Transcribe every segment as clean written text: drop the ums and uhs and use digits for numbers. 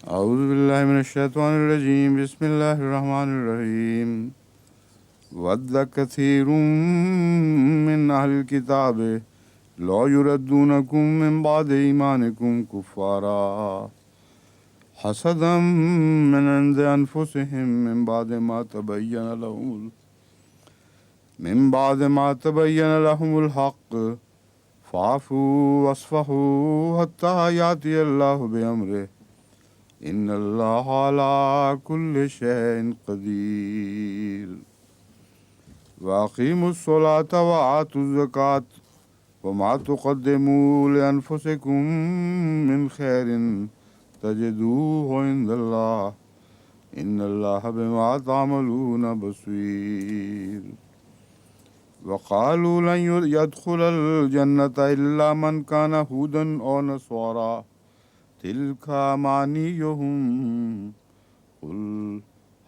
أعوذ بالله من الشيطان الرجيم بسم الله الرحمن الرحيم ود كثير من أهل الكتاب لا يردونكم من بعد إيمانكم كفارا حسدا من عند أنفسهم من بعد ما تبين لهم الحق فاعفوا واصفحوا حتى يأتي الله بأمره إن الله على كل شيء قدير وأقيموا الصلاة وآتوا الزكاة وما تقدموا لأنفسكم من خير تجدوه عند الله إن الله بما تعملون بصير وقالوا لن يدخل الجنة إلا من كان هودا أو نصارى تلك أمانيهم قل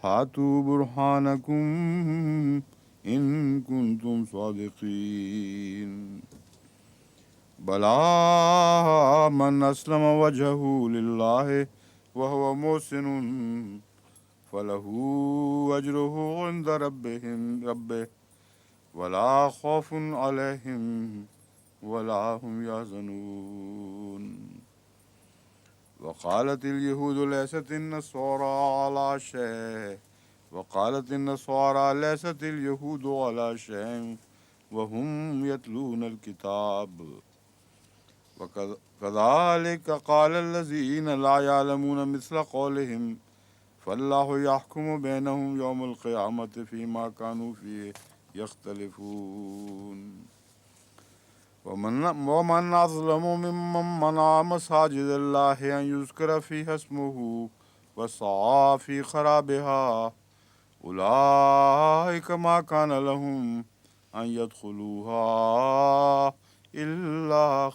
هاتوا برهانكم إن كنتم صادقين بلى من أسلم وجهه لله وهو محسن فله أجره عند ربه ولا خوف عليهم ولا هم يحزنون وقالت اليهود ليست النصارى ليست اليهود على شيء وهم يتلون الكتاب وكذلك قال الذين لا يعلمون مثل قولهم فالله يحكم بينهم يوم القيامة فيما كانوا فيه يختلفون ومن أظلم ممن منع مساجد الله أن يذكر فيها اسمه وسعى في خرابها أولئك ما كان لهم أن يدخلوها إلا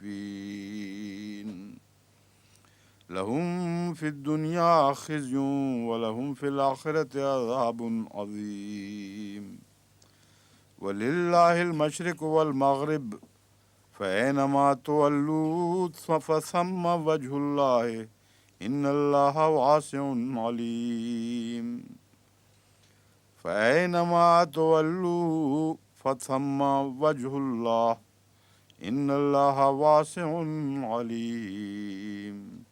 خائفين لهم في الدنيا خزي ولهم في الآخرة عذاب عظيم ولله المشرق والمغرب فأينما تولوا فثم وجه الله إن الله واسع عليم فأينما تولوا فثم وجه الله إن الله واسع عليم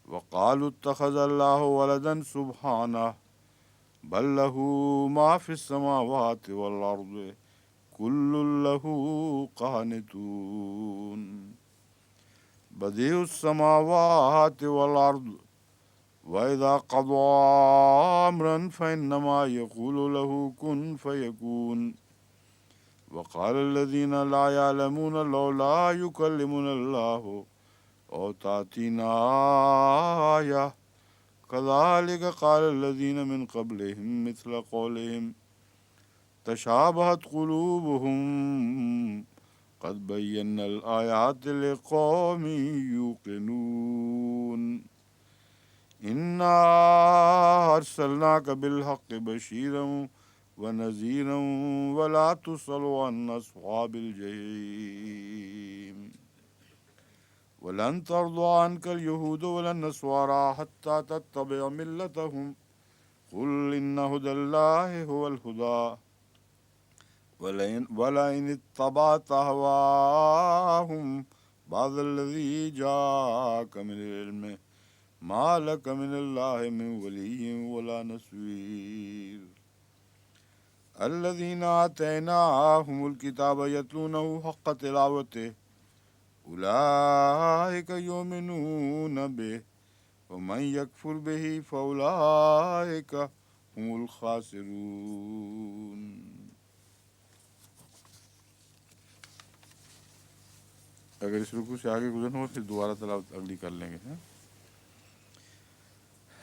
وقالوا اتخذ الله ولدا سبحانه بل له ما في السماوات والأرض كل له قانتون بديع السماوات والأرض وإذا قضى أمرا فإنما يقول له كن فيكون وقال الذين لا يعلمون لولا يكلمنا الله أو تأتينا آية كذلك قال الذين من قبلهم مثل قولهم تشابهت قلوبهم قد بينا الآيات لقوم يوقنون إنا أرسلناك بالحق بشيرا ونذيرا ولا تسأل عن أصحاب الجحيم ولن ترضى عنك اليهود ولا النصارى حتى تتبع ملتهم قل إن هدى الله هو الهدى ولئن اتبعت أهواهم بعد الذي جاءك من العلم ما لك من الله من ولي ولا نصير الذين آتيناهم الكتاب يتلونه حق تلاوته أولئك يؤمنون به ومن يكفر به فأولئك هم الخاسرون. اگر اس رکوع سے آگے گزرنا ہو پھر دوبارہ تلاوت اگلی کر لیں گے.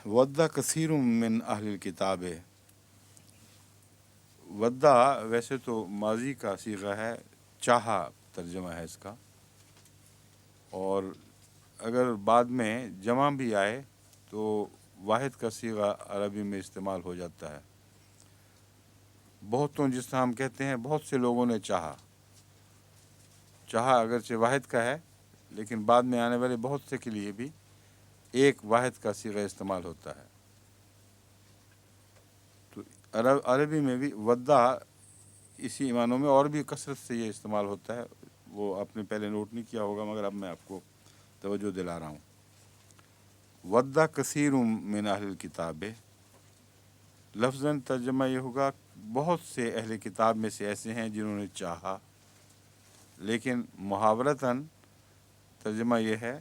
ودّ کثیر من اہل الکتاب. ودّا ویسے تو ماضی کا صیغہ ہے، چاہا ترجمہ ہے اس کا، اور اگر بعد میں جمع بھی آئے تو واحد کا صیغہ عربی میں استعمال ہو جاتا ہے. بہتوں، جس طرح ہم کہتے ہیں بہت سے لوگوں نے چاہا. چاہا اگرچہ واحد کا ہے لیکن بعد میں آنے والے بہت سے کے لیے بھی ایک واحد کا صیغہ استعمال ہوتا ہے. تو عربی میں بھی ودّا اسی معنوں میں اور بھی کثرت سے یہ استعمال ہوتا ہے. وہ آپ نے پہلے نوٹ نہیں کیا ہوگا مگر اب میں آپ کو توجہ دلا رہا ہوں. ودّا کثیر من اہل الکتاب، لفظاً ترجمہ یہ ہوگا بہت سے اہل کتاب میں سے ایسے ہیں جنہوں نے چاہا، لیکن محاورتاً ترجمہ یہ ہے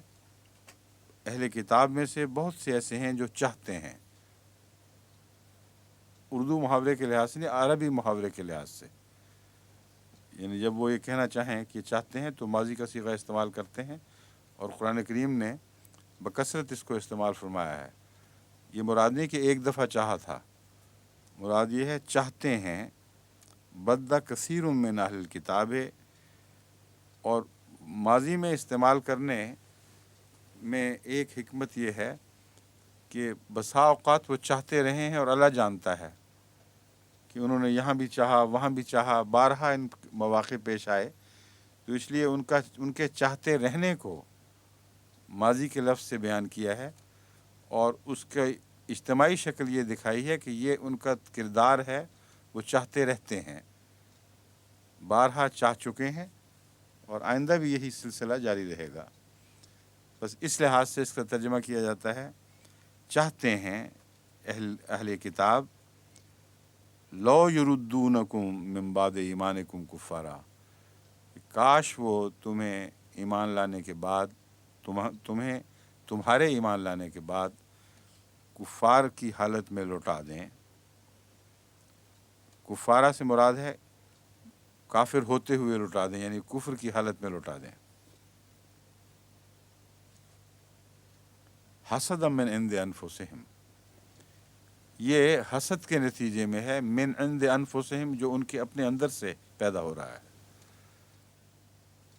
اہل کتاب میں سے بہت سے ایسے ہیں جو چاہتے ہیں. اردو محاورے کے لحاظ سے نہیں، عربی محاورے کے لحاظ سے. یعنی جب وہ یہ کہنا چاہیں کہ چاہتے ہیں تو ماضی کا صیغہ استعمال کرتے ہیں، اور قرآن کریم نے بکثرت اس کو استعمال فرمایا ہے. یہ مراد نہیں کہ ایک دفعہ چاہا تھا، مراد یہ ہے چاہتے ہیں. بدّ کثیر من اہل الکتاب، اور ماضی میں استعمال کرنے میں ایک حکمت یہ ہے کہ بسا اوقات وہ چاہتے رہے ہیں اور اللہ جانتا ہے کہ انہوں نے یہاں بھی چاہا وہاں بھی چاہا، بارہا ان مواقع پیش آئے، تو اس لیے ان کے چاہتے رہنے کو ماضی کے لفظ سے بیان کیا ہے، اور اس کے اجتماعی شکل یہ دکھائی ہے کہ یہ ان کا کردار ہے، وہ چاہتے رہتے ہیں، بارہا چاہ چکے ہیں، اور آئندہ بھی یہی سلسلہ جاری رہے گا. بس اس لحاظ سے اس کا ترجمہ کیا جاتا ہے چاہتے ہیں اہل کتاب، لو یردونکم من بعد ایمانکم کفارا، کاش وہ تمہیں ایمان لانے کے بعد تمہیں تمہارے ایمان لانے کے بعد کفار کی حالت میں لوٹا دیں. کفارہ سے مراد ہے کافر ہوتے ہوئے لوٹا دیں، یعنی کفر کی حالت میں لوٹا دیں. حسدا من عند انفسہم، یہ حسد کے نتیجے میں ہے، من عند انفسہم جو ان کے اپنے اندر سے پیدا ہو رہا ہے.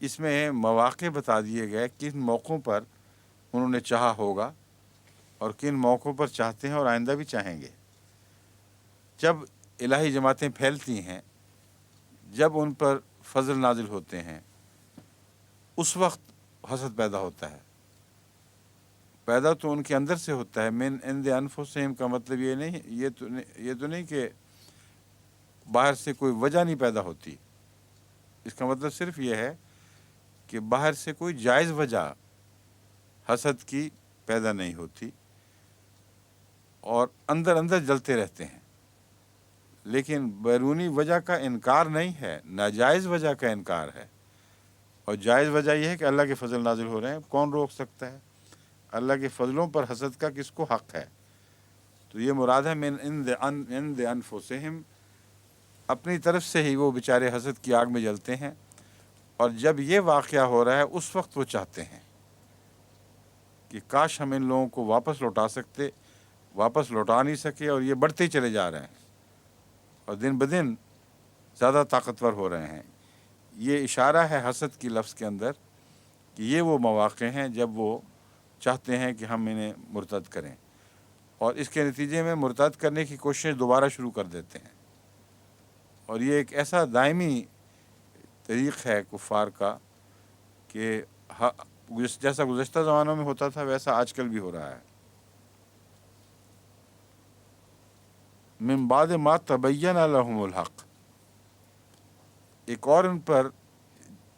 اس میں مواقع بتا دیے گئے کن موقعوں پر انہوں نے چاہا ہوگا اور کن موقعوں پر چاہتے ہیں اور آئندہ بھی چاہیں گے. جب الہی جماعتیں پھیلتی ہیں، جب ان پر فضل نازل ہوتے ہیں، اس وقت حسد پیدا ہوتا ہے. پیدا تو ان کے اندر سے ہوتا ہے. من عند انفسہم کا مطلب یہ نہیں، یہ تو نہیں کہ باہر سے کوئی وجہ نہیں پیدا ہوتی. اس کا مطلب صرف یہ ہے کہ باہر سے کوئی جائز وجہ حسد کی پیدا نہیں ہوتی، اور اندر اندر جلتے رہتے ہیں. لیکن بیرونی وجہ کا انکار نہیں ہے، ناجائز وجہ کا انکار ہے. اور جائز وجہ یہ ہے کہ اللہ کے فضل نازل ہو رہے ہیں، کون روک سکتا ہے؟ اللہ کے فضلوں پر حسد کا کس کو حق ہے؟ تو یہ مراد ہے من عند انفسہم، اپنی طرف سے ہی وہ بیچارے حسد کی آگ میں جلتے ہیں، اور جب یہ واقعہ ہو رہا ہے اس وقت وہ چاہتے ہیں کہ کاش ہم ان لوگوں کو واپس لوٹا سکتے، واپس لوٹا نہیں سکے، اور یہ بڑھتے ہی چلے جا رہے ہیں اور دن بدن زیادہ طاقتور ہو رہے ہیں. یہ اشارہ ہے حسد کی لفظ کے اندر کہ یہ وہ مواقع ہیں جب وہ چاہتے ہیں کہ ہم انہیں مرتد کریں، اور اس کے نتیجے میں مرتد کرنے کی کوشش دوبارہ شروع کر دیتے ہیں. اور یہ ایک ایسا دائمی طریق ہے کفار کا کہ جیسا گزشتہ زمانوں میں ہوتا تھا ویسا آج کل بھی ہو رہا ہے. من بعد ما تبین لهم الحق، ایک اور ان پر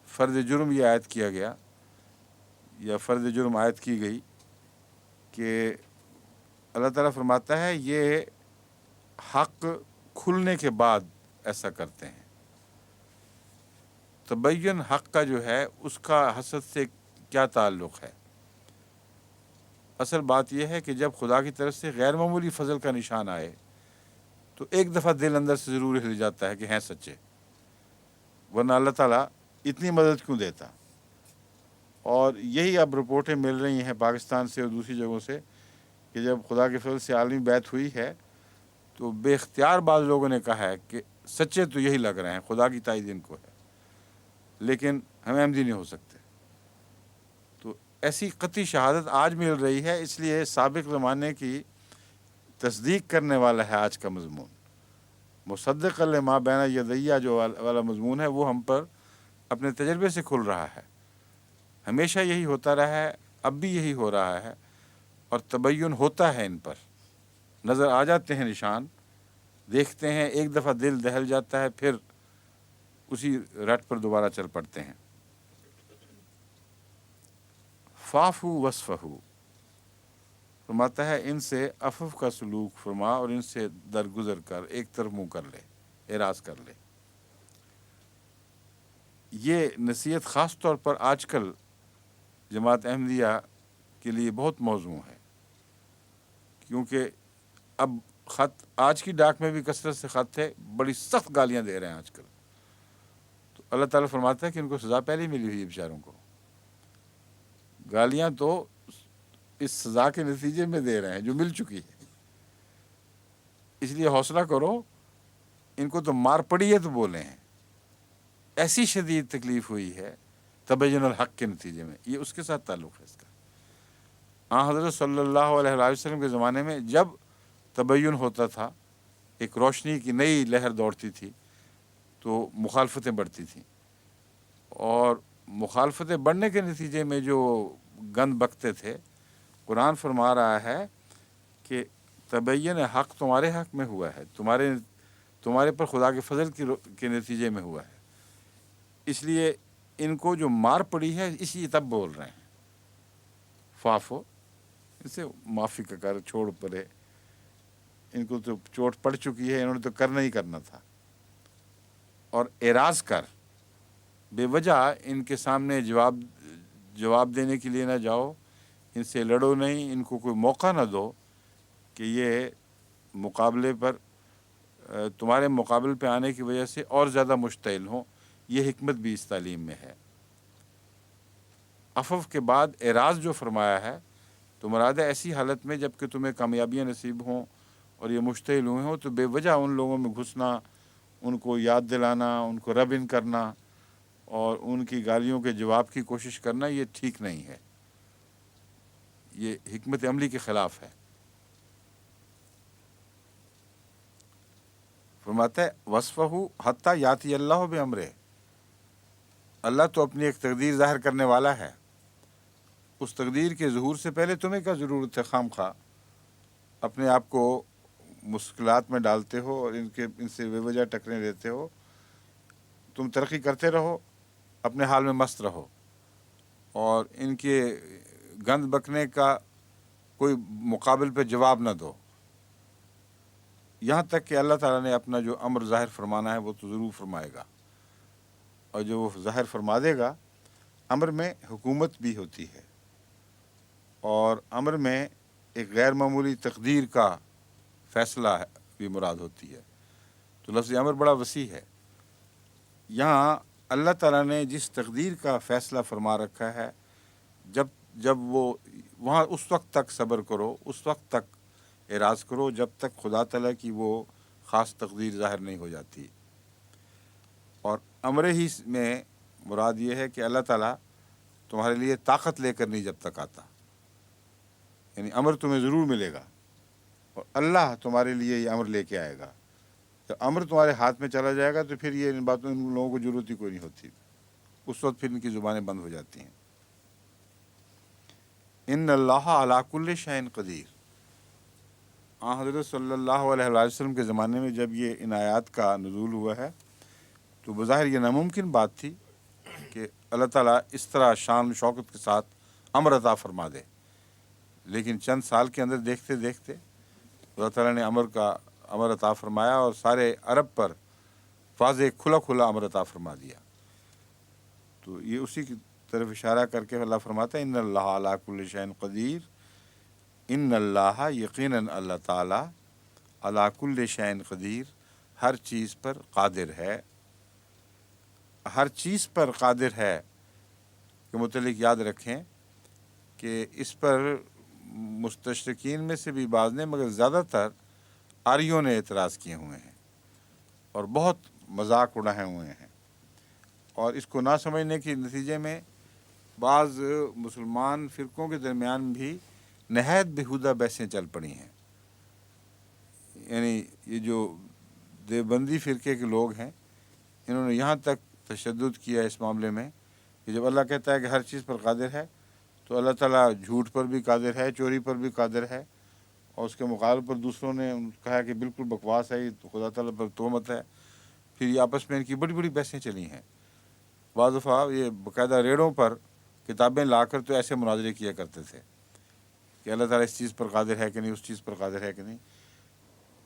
فرض جرم یہ عائد کیا گیا، یا فرض جرم عائد کی گئی کہ اللہ تعالیٰ فرماتا ہے یہ حق کھلنے کے بعد ایسا کرتے ہیں. تبین حق کا جو ہے اس کا حسد سے کیا تعلق ہے؟ اصل بات یہ ہے کہ جب خدا کی طرف سے غیر معمولی فضل کا نشان آئے تو ایک دفعہ دل اندر سے ضرور ہل جاتا ہے کہ ہیں سچے، ورنہ اللہ تعالیٰ اتنی مدد کیوں دیتا؟ اور یہی اب رپورٹیں مل رہی ہیں پاکستان سے اور دوسری جگہوں سے کہ جب خدا کے فضل سے عالمی بیعت ہوئی ہے تو بے اختیار بعض لوگوں نے کہا ہے کہ سچے تو یہی لگ رہے ہیں، خدا کی تائید ان کو ہے، لیکن ہم احمدی نہیں ہو سکتے. تو ایسی قطعی شہادت آج مل رہی ہے، اس لیے سابق زمانے کی تصدیق کرنے والا ہے آج کا مضمون. مصدق لما بین یدیہ جو والا مضمون ہے وہ ہم پر اپنے تجربے سے کھل رہا ہے. ہمیشہ یہی ہوتا رہا ہے، اب بھی یہی ہو رہا ہے. اور تبین ہوتا ہے ان پر، نظر آ جاتے ہیں نشان، دیکھتے ہیں، ایک دفعہ دل دہل جاتا ہے، پھر اسی رٹ پر دوبارہ چل پڑتے ہیں۔ فاعفو وصفحو، فرماتا ہے ان سے عفو کا سلوک فرما اور ان سے درگزر کر، ایک طرف منہ کر لے، اعراض کر لے۔ یہ نصیحت خاص طور پر آج کل جماعت احمدیہ کے لیے بہت موزوں ہے، کیونکہ اب خط آج کی ڈاک میں بھی کثرت سے خط ہے، بڑی سخت گالیاں دے رہے ہیں آج کل۔ تو اللہ تعالیٰ فرماتا ہے کہ ان کو سزا پہلے ہی ملی ہوئی ہے بیچاروں کو، گالیاں تو اس سزا کے نتیجے میں دے رہے ہیں جو مل چکی ہے۔ اس لیے حوصلہ کرو، ان کو تو مار پڑی ہے تو بولے ہیں، ایسی شدید تکلیف ہوئی ہے تبین الحق کے نتیجے میں، یہ اس کے ساتھ تعلق ہے اس کا۔ حضرت صلی اللہ علیہ وآلہ وسلم کے زمانے میں جب تبین ہوتا تھا، ایک روشنی کی نئی لہر دوڑتی تھی، تو مخالفتیں بڑھتی تھیں، اور مخالفتیں بڑھنے کے نتیجے میں جو گند بکتے تھے، قرآن فرما رہا ہے کہ تبین حق تمہارے حق میں ہوا ہے، تمہارے پر خدا کے فضل کے نتیجے میں ہوا ہے، اس لیے ان کو جو مار پڑی ہے اسی تب بول رہے ہیں فافو، اسے معافی کا کر، چھوڑ پڑے، ان کو تو چوٹ پڑ چکی ہے، انہوں نے تو کرنا ہی کرنا تھا۔ اور اعراض کر، بے وجہ ان کے سامنے جواب دینے کے لیے نہ جاؤ، ان سے لڑو نہیں، ان کو کوئی موقع نہ دو کہ یہ مقابلے پر تمہارے مقابل پہ آنے کی وجہ سے اور زیادہ مشتعل ہوں۔ یہ حکمت بھی اس تعلیم میں ہے۔ عفو کے بعد اعراض جو فرمایا ہے تو مراد ہے ایسی حالت میں جب کہ تمہیں کامیابیاں نصیب ہوں اور یہ مشتعل ہوئے ہوں، تو بے وجہ ان لوگوں میں گھسنا، ان کو یاد دلانا، ان کو رب ان کرنا اور ان کی گالیوں کے جواب کی کوشش کرنا، یہ ٹھیک نہیں ہے، یہ حکمت عملی کے خلاف ہے۔ فرماتا ہے وصفہ حتی یاتی اللہ بامرہ، اللہ تو اپنی ایک تقدیر ظاہر کرنے والا ہے، اس تقدیر کے ظہور سے پہلے تمہیں کیا ضرورت ہے خام خواہ اپنے آپ کو مشکلات میں ڈالتے ہو اور ان سے بے وجہ ٹکریں دیتے ہو؟ تم ترقی کرتے رہو، اپنے حال میں مست رہو، اور ان کے گند بکنے کا کوئی مقابل پہ جواب نہ دو، یہاں تک کہ اللہ تعالیٰ نے اپنا جو امر ظاہر فرمانا ہے وہ تو ضرور فرمائے گا، اور جو وہ ظاہر فرما دے گا، امر میں حکومت بھی ہوتی ہے، اور امر میں ایک غیر معمولی تقدیر کا فیصلہ بھی مراد ہوتی ہے، تو لفظ امر بڑا وسیع ہے۔ یہاں اللہ تعالیٰ نے جس تقدیر کا فیصلہ فرما رکھا ہے، جب وہ وہاں اس وقت تک صبر کرو، اس وقت تک اعراض کرو جب تک خدا تعالیٰ کی وہ خاص تقدیر ظاہر نہیں ہو جاتی۔ اور امر ہی میں مراد یہ ہے کہ اللہ تعالیٰ تمہارے لیے طاقت لے کر نہیں جب تک آتا، یعنی امر تمہیں ضرور ملے گا، اور اللہ تمہارے لیے یہ امر لے کے آئے گا۔ جب امر تمہارے ہاتھ میں چلا جائے گا تو پھر یہ ان لوگوں کو ضرورت ہی کوئی نہیں ہوتی، اس وقت پھر ان کی زبانیں بند ہو جاتی ہیں۔ ان اللہ علی کل شیء قدیر، حضرت صلی اللہ علیہ وآلہ وسلم کے زمانے میں جب یہ ان آیات کا نزول ہوا ہے تو بظاہر یہ ناممکن بات تھی کہ اللہ تعالیٰ اس طرح شان و شوکت کے ساتھ امر عطا فرما دے، لیکن چند سال کے اندر دیکھتے دیکھتے اللہ تعالیٰ نے امر عطا فرمایا اور سارے عرب پر واضح کھلا کھلا امر عطا فرما دیا۔ تو یہ اسی کی طرف اشارہ کر کے اللہ فرماتا ہے ان اللہ علی کل شیء قدیر، ان اللہ یقیناً اللہ تعالیٰ علی کل شیء قدیر، ہر چیز پر قادر ہے، ہر چیز پر قادر ہے کے متعلق یاد رکھیں کہ اس پر مستشرقین میں سے بھی بعض نے، مگر زیادہ تر آریوں نے اعتراض کیے ہوئے ہیں اور بہت مذاق اڑائے ہوئے ہیں، اور اس کو نہ سمجھنے کے نتیجے میں بعض مسلمان فرقوں کے درمیان بھی نہایت بیہودہ بحثیں چل پڑی ہیں۔ یعنی یہ جو دیوبندی فرقے کے لوگ ہیں، انہوں نے یہاں تک تشدد کیا اس معاملے میں کہ جب اللہ کہتا ہے کہ ہر چیز پر قادر ہے تو اللہ تعالیٰ جھوٹ پر بھی قادر ہے، چوری پر بھی قادر ہے، اور اس کے مقابلے پر دوسروں نے کہا کہ بالکل بکواس ہے، یہ تو خدا تعالیٰ پر تہمت ہے، پھر یہ آپس میں ان کی بڑی بڑی بحثیں چلی ہیں۔ بعض دفعہ یہ باقاعدہ ریڑوں پر کتابیں لا کر تو ایسے مناظرے کیا کرتے تھے کہ اللہ تعالیٰ اس چیز پر قادر ہے کہ نہیں، اس چیز پر قادر ہے کہ نہیں۔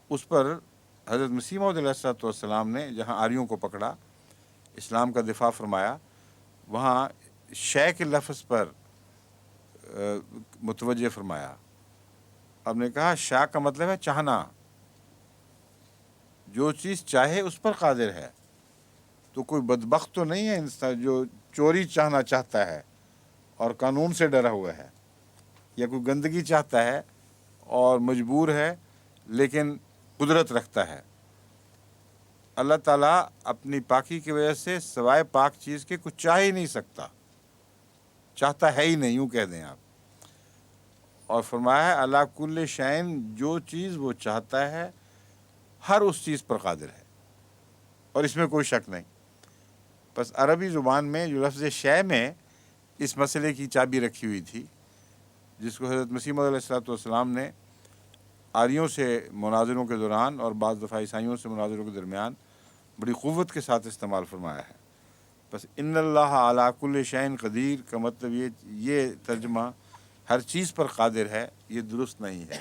اس پر حضرت مسیح موعود علیہ الصلوۃ والسلام نے جہاں آریوں کو پکڑا، اسلام کا دفاع فرمایا، وہاں شے کے لفظ پر متوجہ فرمایا۔ اب نے کہا شاء کا مطلب ہے چاہنا، جو چیز چاہے اس پر قادر ہے۔ تو کوئی بدبخت تو نہیں ہے انسان جو چوری چاہنا چاہتا ہے اور قانون سے ڈرا ہوا ہے، یا کوئی گندگی چاہتا ہے اور مجبور ہے لیکن قدرت رکھتا ہے۔ اللہ تعالیٰ اپنی پاکی کی وجہ سے سوائے پاک چیز کے کچھ چاہ ہی نہیں سکتا، چاہتا ہے ہی نہیں، یوں کہہ دیں آپ۔ اور فرمایا ہے اللہ کل شین، جو چیز وہ چاہتا ہے ہر اس چیز پر قادر ہے، اور اس میں کوئی شک نہیں۔ بس عربی زبان میں جو لفظ شے میں اس مسئلے کی چابی رکھی ہوئی تھی، جس کو حضرت مسیح موعود علیہ الصلوۃ والسلام نے آریوں سے مناظروں کے دوران اور بعض دفعہ عیسائیوں سے مناظروں کے درمیان بڑی قوت کے ساتھ استعمال فرمایا ہے۔ بس ان اللہ علی کل شیء قدیر کا مطلب یہ ترجمہ ہر چیز پر قادر ہے، یہ درست نہیں ہے۔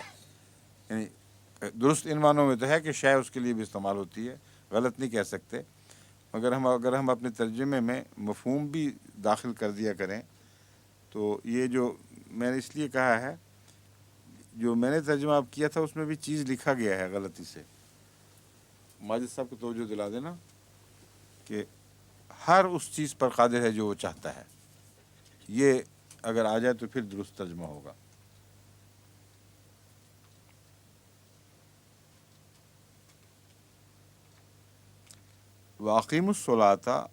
یعنی درست ان معنوں میں تو ہے کہ شے اس کے لیے بھی استعمال ہوتی ہے، غلط نہیں کہہ سکتے، مگر اگر ہم اپنے ترجمے میں مفہوم بھی داخل کر دیا کریں تو یہ جو میں نے اس لیے کہا ہے، جو میں نے ترجمہ اب کیا تھا اس میں بھی چیز لکھا گیا ہے غلطی سے، ماجد صاحب کو توجہ دلا دینا کہ ہر اس چیز پر قادر ہے جو وہ چاہتا ہے، یہ اگر آ جائے تو پھر درست ترجمہ ہوگا۔ وَأَقِیمُوا الصَّلَاةَ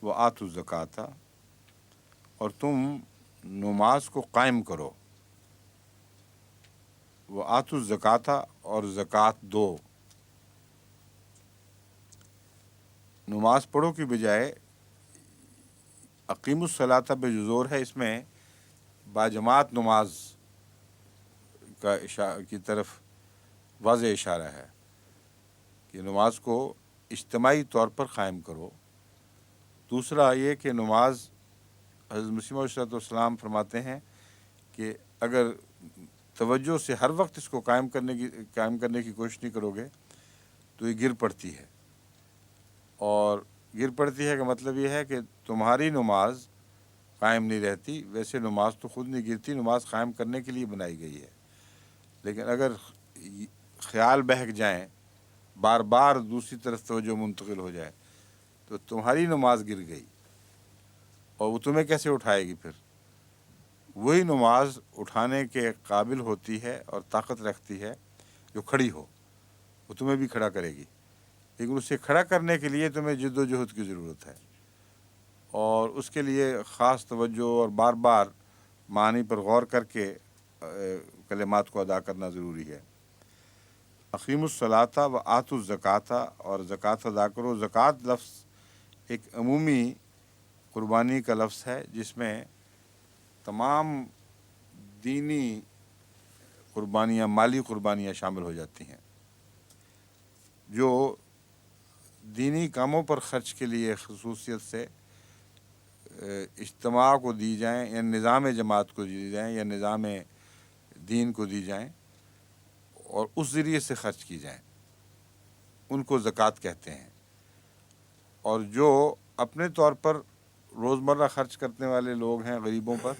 وَآتُوا الزَّکَاةَ، اور تم نماز کو قائم کرو، وَآتُوا الزَّکَاةَ، اور زکوٰۃ دو۔ نماز پڑھو کی بجائے اقیم الصلاۃ پہ جو زور ہے، اس میں باجماعت نماز کی طرف واضح اشارہ ہے کہ نماز کو اجتماعی طور پر قائم کرو۔ دوسرا یہ کہ نماز، حضرت مسیح موعود علیہ السلام فرماتے ہیں کہ اگر توجہ سے ہر وقت اس کو قائم کرنے کی کوشش نہیں کرو گے تو یہ گر پڑتی ہے، اور گر پڑتی ہے کا مطلب یہ ہے کہ تمہاری نماز قائم نہیں رہتی۔ ویسے نماز تو خود نہیں گرتی، نماز قائم کرنے کے لیے بنائی گئی ہے، لیکن اگر خیال بہک جائیں، بار بار دوسری طرف توجہ منتقل ہو جائے تو تمہاری نماز گر گئی، اور وہ تمہیں کیسے اٹھائے گی؟ پھر وہی نماز اٹھانے کے قابل ہوتی ہے اور طاقت رکھتی ہے جو کھڑی ہو، وہ تمہیں بھی کھڑا کرے گی، لیکن اسے کھڑا کرنے کے لیے تمہیں جد و جہد کی ضرورت ہے، اور اس کے لیے خاص توجہ اور بار بار معنی پر غور کر کے کلمات کو ادا کرنا ضروری ہے۔ اقیم الصلاۃ وآتوا الزکاۃ، اور زکوٰۃ ادا کرو۔ زکوٰۃ لفظ ایک عمومی قربانی کا لفظ ہے جس میں تمام دینی قربانیاں، مالی قربانیاں شامل ہو جاتی ہیں، جو دینی کاموں پر خرچ کے لیے خصوصیت سے اجتماع کو دی جائیں، یا نظام جماعت کو دی جائیں، یا نظام دین کو دی جائیں، اور اس ذریعے سے خرچ کی جائیں، ان کو زکوٰۃ کہتے ہیں۔ اور جو اپنے طور پر روزمرہ خرچ کرنے والے لوگ ہیں غریبوں پر،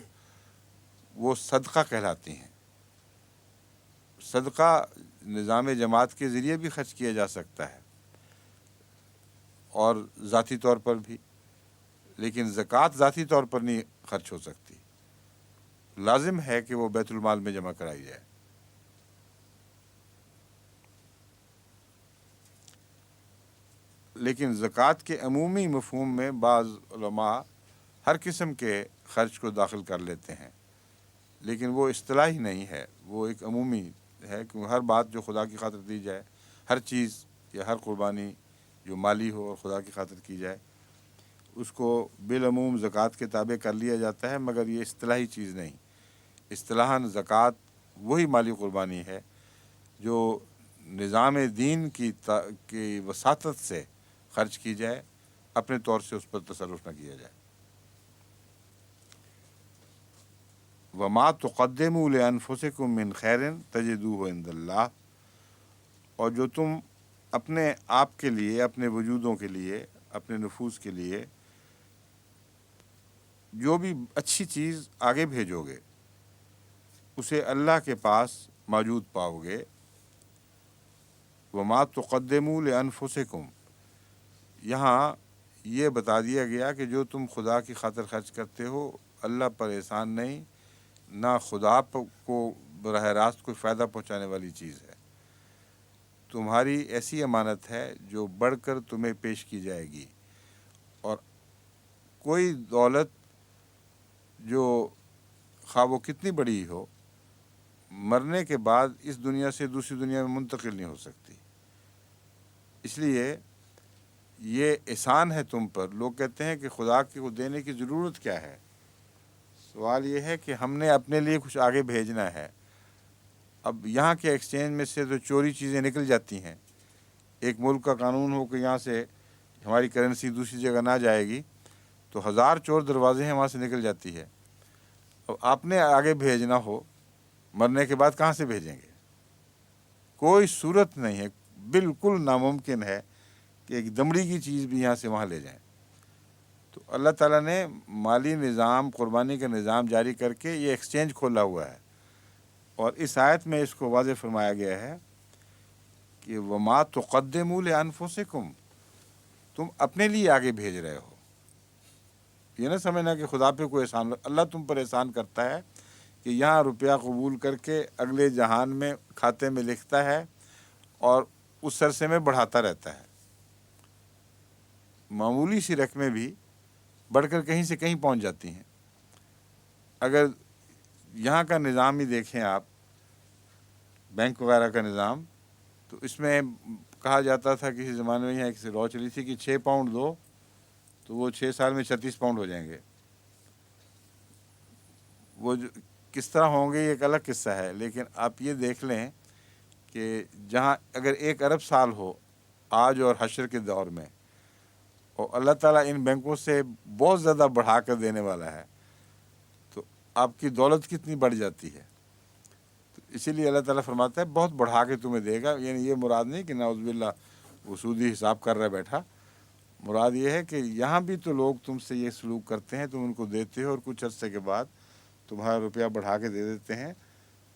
وہ صدقہ کہلاتی ہیں۔ صدقہ نظام جماعت کے ذریعے بھی خرچ کیا جا سکتا ہے اور ذاتی طور پر بھی، لیکن زکوٰۃ ذاتی طور پر نہیں خرچ ہو سکتی، لازم ہے کہ وہ بیت المال میں جمع کرائی جائے۔ لیکن زکوٰۃ کے عمومی مفہوم میں بعض علماء ہر قسم کے خرچ کو داخل کر لیتے ہیں، لیکن وہ اصطلاحی نہیں ہے، وہ ایک عمومی ہے کہ ہر بات جو خدا کی خاطر دی جائے، ہر چیز یا ہر قربانی جو مالی ہو اور خدا کی خاطر کی جائے، اس کو بالعموم زکوٰۃ کے تابع کر لیا جاتا ہے، مگر یہ اصطلاحی چیز نہیں۔ اصطلاحاً زکوٰۃ وہی مالی قربانی ہے جو نظام دین کی وساطت سے خرچ کی جائے، اپنے طور سے اس پر تصرف نہ کیا جائے۔ وما تقدموا لانفسکم من خیر تجدوہ عند اللہ، اور جو تم اپنے آپ کے لیے، اپنے وجودوں کے لیے، اپنے نفوس کے لیے جو بھی اچھی چیز آگے بھیجو گے اسے اللہ کے پاس موجود پاؤ گے۔ وما تقدموا لانفسکم، یہاں یہ بتا دیا گیا کہ جو تم خدا کی خاطر خرچ کرتے ہو اللہ پر احسان نہیں، نہ خدا کو براہ راست کوئی فائدہ پہنچانے والی چیز ہے، تمہاری ایسی امانت ہے جو بڑھ کر تمہیں پیش کی جائے گی۔ اور کوئی دولت جو خواہ وہ کتنی بڑی ہو، مرنے کے بعد اس دنیا سے دوسری دنیا میں منتقل نہیں ہو سکتی، اس لیے یہ احسان ہے تم پر۔ لوگ کہتے ہیں کہ خدا کو دینے کی ضرورت کیا ہے؟ سوال یہ ہے کہ ہم نے اپنے لیے کچھ آگے بھیجنا ہے۔ اب یہاں کے ایکسچینج میں سے تو چوری چیزیں نکل جاتی ہیں۔ ایک ملک کا قانون ہو کہ یہاں سے ہماری کرنسی دوسری جگہ نہ جائے گی تو 1000 چور دروازے ہیں وہاں سے نکل جاتی ہے۔ اب آپ نے آگے بھیجنا ہو، مرنے کے بعد کہاں سے بھیجیں گے؟ کوئی صورت نہیں ہے، بالکل ناممکن ہے کہ ایک دمڑی کی چیز بھی یہاں سے وہاں لے جائیں۔ تو اللہ تعالیٰ نے مالی نظام، قربانی کا نظام جاری کر کے یہ ایکسچینج کھولا ہوا ہے، اور اس آیت میں اس کو واضح فرمایا گیا ہے کہ وما تقدموا لانفسکم، تم اپنے لیے آگے بھیج رہے ہو۔ یہ نہ سمجھنا کہ خدا پہ کوئی احسان، اللہ تم پر احسان کرتا ہے کہ یہاں روپیہ قبول کر کے اگلے جہان میں کھاتے میں لکھتا ہے اور اس عرصے میں بڑھاتا رہتا ہے۔ معمولی سی رقمیں بھی بڑھ کر کہیں سے کہیں پہنچ جاتی ہیں۔ اگر یہاں کا نظام ہی دیکھیں آپ، بینک وغیرہ کا نظام، تو اس میں کہا جاتا تھا کسی زمانے میں، یہاں ایک رو چلی تھی کہ 6 پاؤنڈ دو تو وہ 6 سال میں 36 پاؤنڈ ہو جائیں گے۔ وہ کس طرح ہوں گے یہ ایک الگ قصہ ہے، لیکن آپ یہ دیکھ لیں کہ جہاں اگر 1 ارب سال ہو آج اور حشر کے دور میں، اور اللہ تعالیٰ ان بینکوں سے بہت زیادہ بڑھا کر دینے والا ہے، تو آپ کی دولت کتنی بڑھ جاتی ہے۔ تو اسی لیے اللہ تعالیٰ فرماتا ہے بہت بڑھا کے تمہیں دے گا۔ یعنی یہ مراد نہیں کہ نعوذ باللہ وہ سودی حساب کر رہا بیٹھا، مراد یہ ہے کہ یہاں بھی تو لوگ تم سے یہ سلوک کرتے ہیں، تم ان کو دیتے ہو اور کچھ عرصے کے بعد تمہارا روپیہ بڑھا کے دے دیتے ہیں۔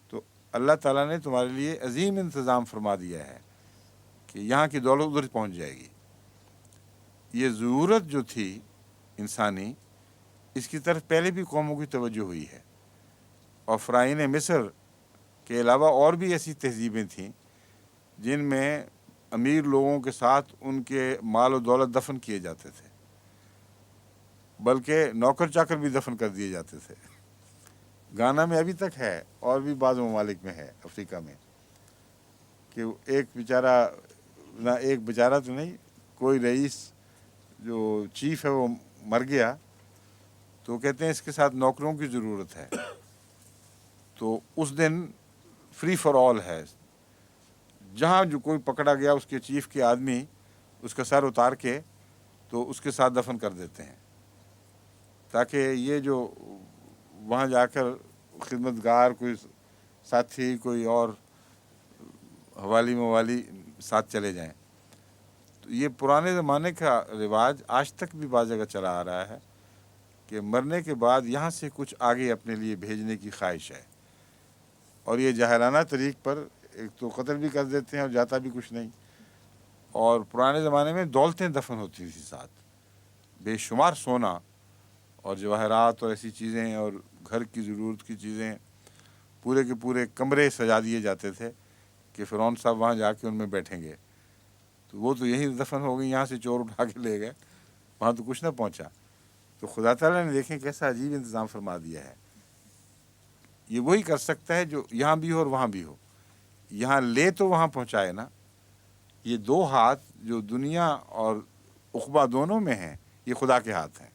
تو اللہ تعالیٰ نے تمہارے لیے عظیم انتظام فرما دیا ہے کہ یہاں کی دولت ادھر پہنچ جائے گی۔ یہ ضرورت جو تھی انسانی، اس کی طرف پہلے بھی قوموں کی توجہ ہوئی ہے، اور فرعون مصر کے علاوہ اور بھی ایسی تہذیبیں تھیں جن میں امیر لوگوں کے ساتھ ان کے مال و دولت دفن کیے جاتے تھے، بلکہ نوکر چاکر بھی دفن کر دیے جاتے تھے۔ گانا میں ابھی تک ہے، اور بھی بعض ممالک میں ہے، افریقہ میں، کہ ایک بیچارہ، نہ ایک بیچارہ تو نہیں، کوئی رئیس جو چیف ہے وہ مر گیا، تو کہتے ہیں اس کے ساتھ نوکروں کی ضرورت ہے، تو اس دن فری فار آل ہے، جہاں جو کوئی پکڑا گیا اس کے چیف کے آدمی اس کا سر اتار کے تو اس کے ساتھ دفن کر دیتے ہیں، تاکہ یہ جو وہاں جا کر خدمت گار، کوئی ساتھی، کوئی اور حوالی موالی ساتھ چلے جائیں۔ تو یہ پرانے زمانے کا رواج آج تک بھی بعض جگہ چلا آ رہا ہے کہ مرنے کے بعد یہاں سے کچھ آگے اپنے لیے بھیجنے کی خواہش ہے، اور یہ جاہلانہ طریق پر ایک تو قتل بھی کر دیتے ہیں اور جاتا بھی کچھ نہیں۔ اور پرانے زمانے میں دولتیں دفن ہوتی تھیں ساتھ، بے شمار سونا اور جواہرات اور ایسی چیزیں، اور گھر کی ضرورت کی چیزیں، پورے کے پورے کمرے سجا دیے جاتے تھے کہ فرعون صاحب وہاں جا کے ان میں بیٹھیں گے۔ تو وہ تو یہیں دفن ہو گئی، یہاں سے چور اٹھا کے لے گئے، وہاں تو کچھ نہ پہنچا۔ تو خدا تعالیٰ نے دیکھیں کیسا عجیب انتظام فرما دیا ہے۔ یہ وہی کر سکتا ہے جو یہاں بھی ہو اور وہاں بھی ہو، یہاں لے تو وہاں پہنچائے نا۔ یہ 2 ہاتھ جو دنیا اور عقبہ دونوں میں ہیں، یہ خدا کے ہاتھ ہیں،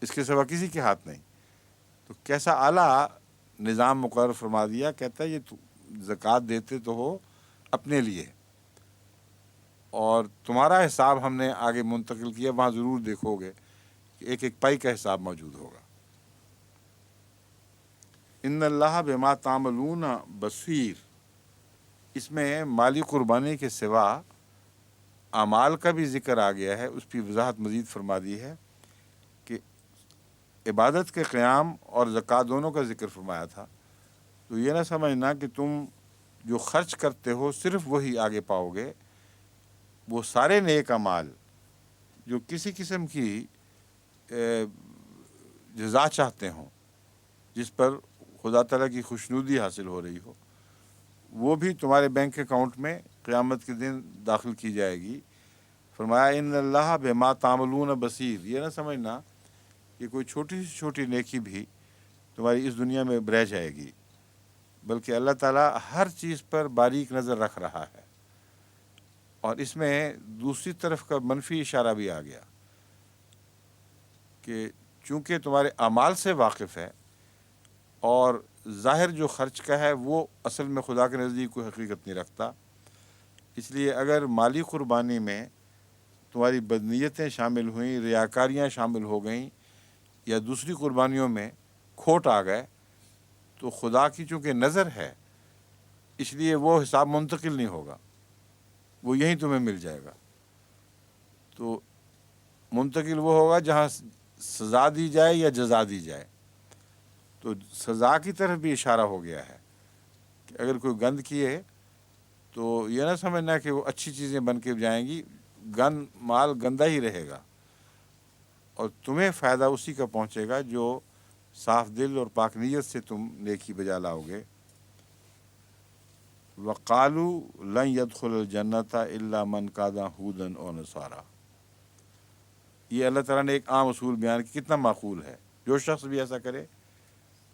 اس کے سوا کسی کے ہاتھ نہیں۔ تو کیسا اعلیٰ نظام مقرر فرما دیا، کہتا ہے یہ زکوٰۃ دیتے تو ہو اپنے لیے، اور تمہارا حساب ہم نے آگے منتقل کیا، وہاں ضرور دیکھو گے کہ ایک ایک پائی کا حساب موجود ہوگا۔ ان اللہ بما تعملون بصیر، اس میں مالی قربانی کے سوا اعمال کا بھی ذکر آ گیا ہے، اس کی وضاحت مزید فرما دی ہے کہ عبادت کے قیام اور زکوٰۃ دونوں کا ذکر فرمایا تھا۔ تو یہ نہ سمجھنا کہ تم جو خرچ کرتے ہو صرف وہی آگے پاؤ گے، وہ سارے نیک اعمال جو کسی قسم کی جزا چاہتے ہوں، جس پر خدا تعالیٰ کی خوشنودی حاصل ہو رہی ہو، وہ بھی تمہارے بینک اکاؤنٹ میں قیامت کے دن داخل کی جائے گی۔ فرمایا ان اللہ بما تعملون بصیر، یہ نہ سمجھنا کہ کوئی چھوٹی سی چھوٹی نیکی بھی تمہاری اس دنیا میں رہ جائے گی، بلکہ اللہ تعالیٰ ہر چیز پر باریک نظر رکھ رہا ہے۔ اور اس میں دوسری طرف کا منفی اشارہ بھی آ گیا کہ چونکہ تمہارے اعمال سے واقف ہے، اور ظاہر جو خرچ کا ہے وہ اصل میں خدا کے نزدیک کوئی حقیقت نہیں رکھتا، اس لیے اگر مالی قربانی میں تمہاری بدنیتیں شامل ہوئیں، ریاکاریاں شامل ہو گئیں، یا دوسری قربانیوں میں کھوٹ آ گئے، تو خدا کی چونکہ نظر ہے، اس لیے وہ حساب منتقل نہیں ہوگا، وہ یہیں تمہیں مل جائے گا۔ تو منتقل وہ ہوگا جہاں سزا دی جائے یا جزا دی جائے۔ تو سزا کی طرف بھی اشارہ ہو گیا ہے کہ اگر کوئی گند کیے تو یہ نہ سمجھنا کہ وہ اچھی چیزیں بن کے جائیں گی، مال گندا ہی رہے گا، اور تمہیں فائدہ اسی کا پہنچے گا جو صاف دل اور پاک نیت سے تم نیکی بجا لاؤ گے۔ وَقَالُوا لَن يَدْخُلَ الْجَنَّةَ إِلَّا مَنْ كَانَ هُودًا أَوْ نَصَارَىٰ، یہ اللہ تعالیٰ نے ایک عام اصول بیان کیا، کتنا معقول ہے۔ جو شخص بھی ایسا کرے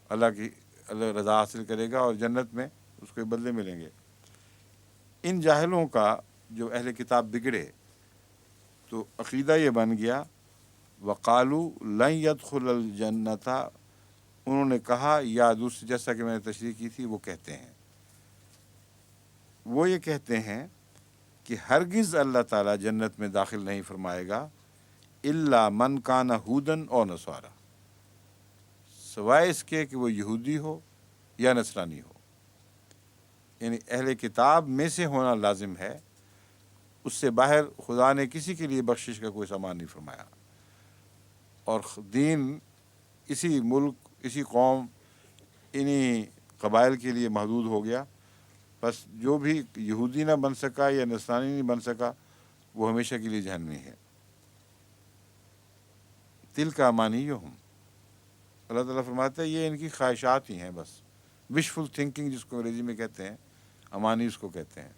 اللہ رضا حاصل کرے گا، اور جنت میں اس کو بدلے ملیں گے۔ ان جاہلوں کا جو اہل کتاب بگڑے تو عقیدہ یہ بن گیا، وَقَالُوا لَن يَدْخُلَ الْجَنَّةَ، انہوں نے کہا، یا دوسری جیسا کہ میں نے تشریح کی تھی، وہ کہتے ہیں، وہ یہ کہتے ہیں کہ ہرگز اللہ تعالیٰ جنت میں داخل نہیں فرمائے گا الا من کان ہودن اور نصارا، سوائے اس کے کہ وہ یہودی ہو یا نصرانی ہو، یعنی اہل کتاب میں سے ہونا لازم ہے، اس سے باہر خدا نے کسی کے لیے بخشش کا کوئی سامان نہیں فرمایا، اور دین اسی ملک، اسی قوم، انہی قبائل کے لیے محدود ہو گیا۔ بس جو بھی یہودی نہ بن سکا یا نصرانی نہیں بن سکا، وہ ہمیشہ کے لیے جہنمی ہے۔ تِلْکَ أَمَانِیُّهُمْ، اللہ تعالیٰ فرماتا ہے یہ ان کی خواہشات ہی ہیں، بس وشفل تھنکنگ جس کو انگریزی میں کہتے ہیں، امانی اس کو کہتے ہیں،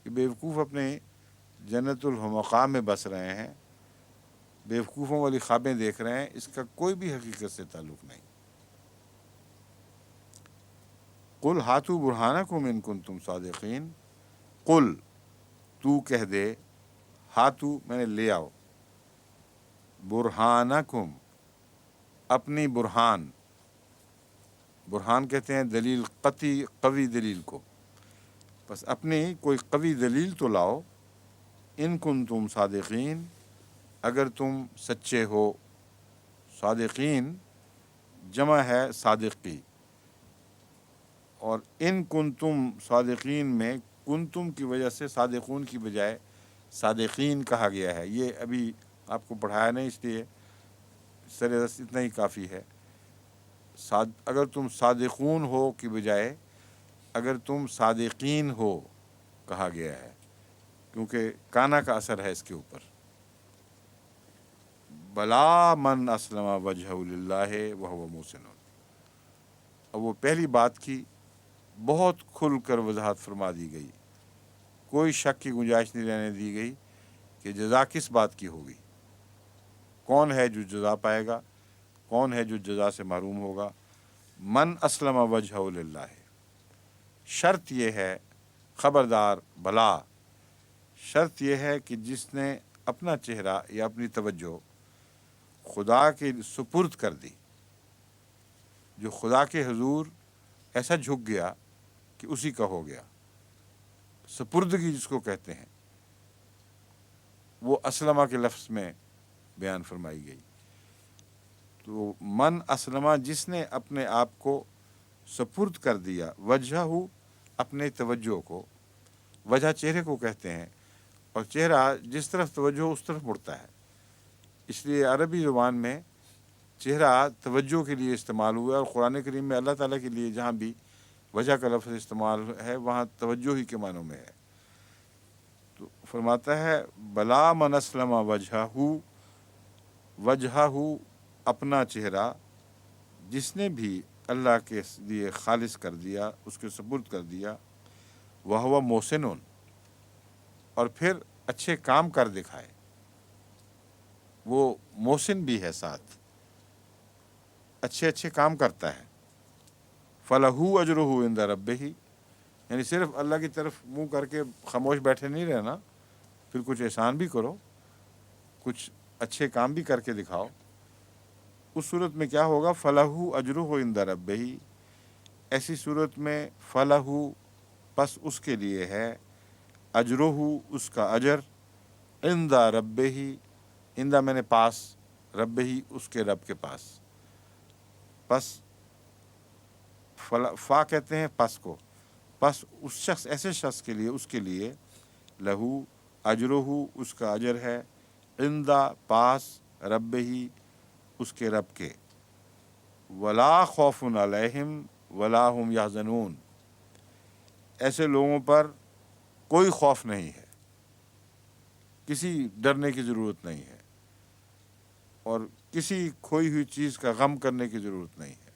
کہ بیوقوف اپنے جنت الحمقاء میں بس رہے ہیں، بیوقوفوں والی خوابیں دیکھ رہے ہیں، اس کا کوئی بھی حقیقت سے تعلق نہیں۔ قُلْ ہاتوا برہانکم ان کنتم صادقین، قل تو کہہ دے، ہاتو میں نے لے آؤ، برہانکم اپنی برہان، برہان کہتے ہیں دلیل قطعی، قوی دلیل کو، بس اپنی کوئی قوی دلیل تو لاؤ، ان کنتم صادقین اگر تم سچے ہو۔ صادقین جمع ہے صادق کی، اور ان کنتم صادقین میں کنتم کی وجہ سے صادقون کی بجائے صادقین کہا گیا ہے۔ یہ ابھی آپ کو پڑھایا نہیں، اس لیے سر دست اتنا ہی کافی ہے۔ اگر تم صادقون ہو کی بجائے اگر تم صادقین ہو کہا گیا ہے، کیونکہ کانا کا اثر ہے اس کے اوپر۔ بلا من اسلم وجہہ للہ وہو محسن، اور وہ پہلی بات کی بہت کھل کر وضاحت فرما دی گئی، کوئی شک کی گنجائش نہیں رہنے دی گئی کہ جزا کس بات کی ہوگی، کون ہے جو جزا پائے گا، کون ہے جو جزا سے محروم ہوگا۔ من اسلم وجہہ للہ، شرط یہ ہے، خبردار بلا، شرط یہ ہے کہ جس نے اپنا چہرہ یا اپنی توجہ خدا کے سپرد کر دی، جو خدا کے حضور ایسا جھک گیا کہ اسی کا ہو گیا۔ سپردگی جس کو کہتے ہیں وہ اسلمہ کے لفظ میں بیان فرمائی گئی۔ تو من اسلمہ، جس نے اپنے آپ کو سپرد کر دیا، وجہ ہو، اپنے توجہ کو، وجہ چہرے کو کہتے ہیں، اور چہرہ جس طرف توجہ ہو اس طرف مڑتا ہے، اس لیے عربی زبان میں چہرہ توجہ کے لیے استعمال ہوا ہے، اور قرآن کریم میں اللہ تعالیٰ کے لیے جہاں بھی وجہ کا لفظ استعمال ہے وہاں توجہ ہی کے معنوں میں ہے۔ تو فرماتا ہے بلا من اسلم وجہہ، اپنا چہرہ جس نے بھی اللہ کے لیے خالص کر دیا، اس کے سپرد کر دیا، وہ محسن، اور پھر اچھے کام کر دکھائے، وہ محسن بھی ہے، ساتھ اچھے کام کرتا ہے، فلہو اجرہ عند ربہ، یعنی صرف اللہ کی طرف منہ کر کے خاموش بیٹھے نہیں رہنا، پھر کچھ احسان بھی کرو، کچھ اچھے کام بھی کر کے دکھاؤ۔ اس صورت میں کیا ہوگا؟ فلہو اجرہ عند ربہ، ایسی صورت میں فلہو، پس اس کے لیے ہے، اجرہ، اس کا اجر، عند ربہ، عند میں نے پاس، ربہ، اس کے رب کے پاس، پس فا کہتے ہیں پس کو، پس اس شخص، ایسے شخص کے لیے، اس کے لیے، لہو اجرہ، اس کا اجر ہے، عند، پاس، رب ہی، اس کے رب کے، ولا خوف علیہم ولا هم یحزنون، ایسے لوگوں پر کوئی خوف نہیں ہے، کسی ڈرنے کی ضرورت نہیں ہے، اور کسی کھوئی ہوئی چیز کا غم کرنے کی ضرورت نہیں ہے۔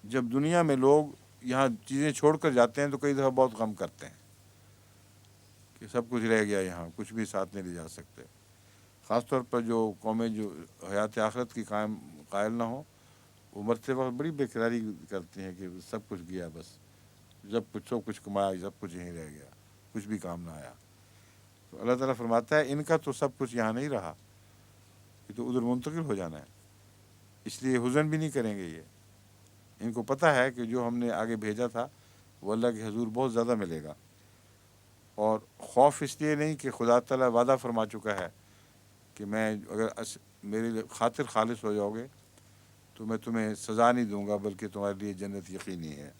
جب دنیا میں لوگ یہاں چیزیں چھوڑ کر جاتے ہیں تو کئی دفعہ بہت غم کرتے ہیں کہ سب کچھ رہ گیا، یہاں کچھ بھی ساتھ نہیں لے جا سکتے، خاص طور پر جو قومیں جو حیات آخرت کی قائل نہ ہوں، وہ مرتے وقت بڑی بے قراری کرتی ہیں کہ سب کچھ گیا، بس سب کچھ کمایا، سب کچھ یہیں رہ گیا، کچھ بھی کام نہ آیا۔ تو اللہ تعالیٰ فرماتا ہے ان کا تو سب کچھ یہاں نہیں رہا، یہ تو ادھر منتقل ہو جانا ہے، اس لیے حزن بھی نہیں کریں گے۔ یہ ان کو پتہ ہے کہ جو ہم نے آگے بھیجا تھا وہ اللہ کے حضور بہت زیادہ ملے گا، اور خوف اس لیے نہیں کہ خدا تعالیٰ وعدہ فرما چکا ہے کہ میں اگر میری خاطر خالص ہو جاؤ گے تو میں تمہیں سزا نہیں دوں گا، بلکہ تمہارے لیے جنت یقینی ہے۔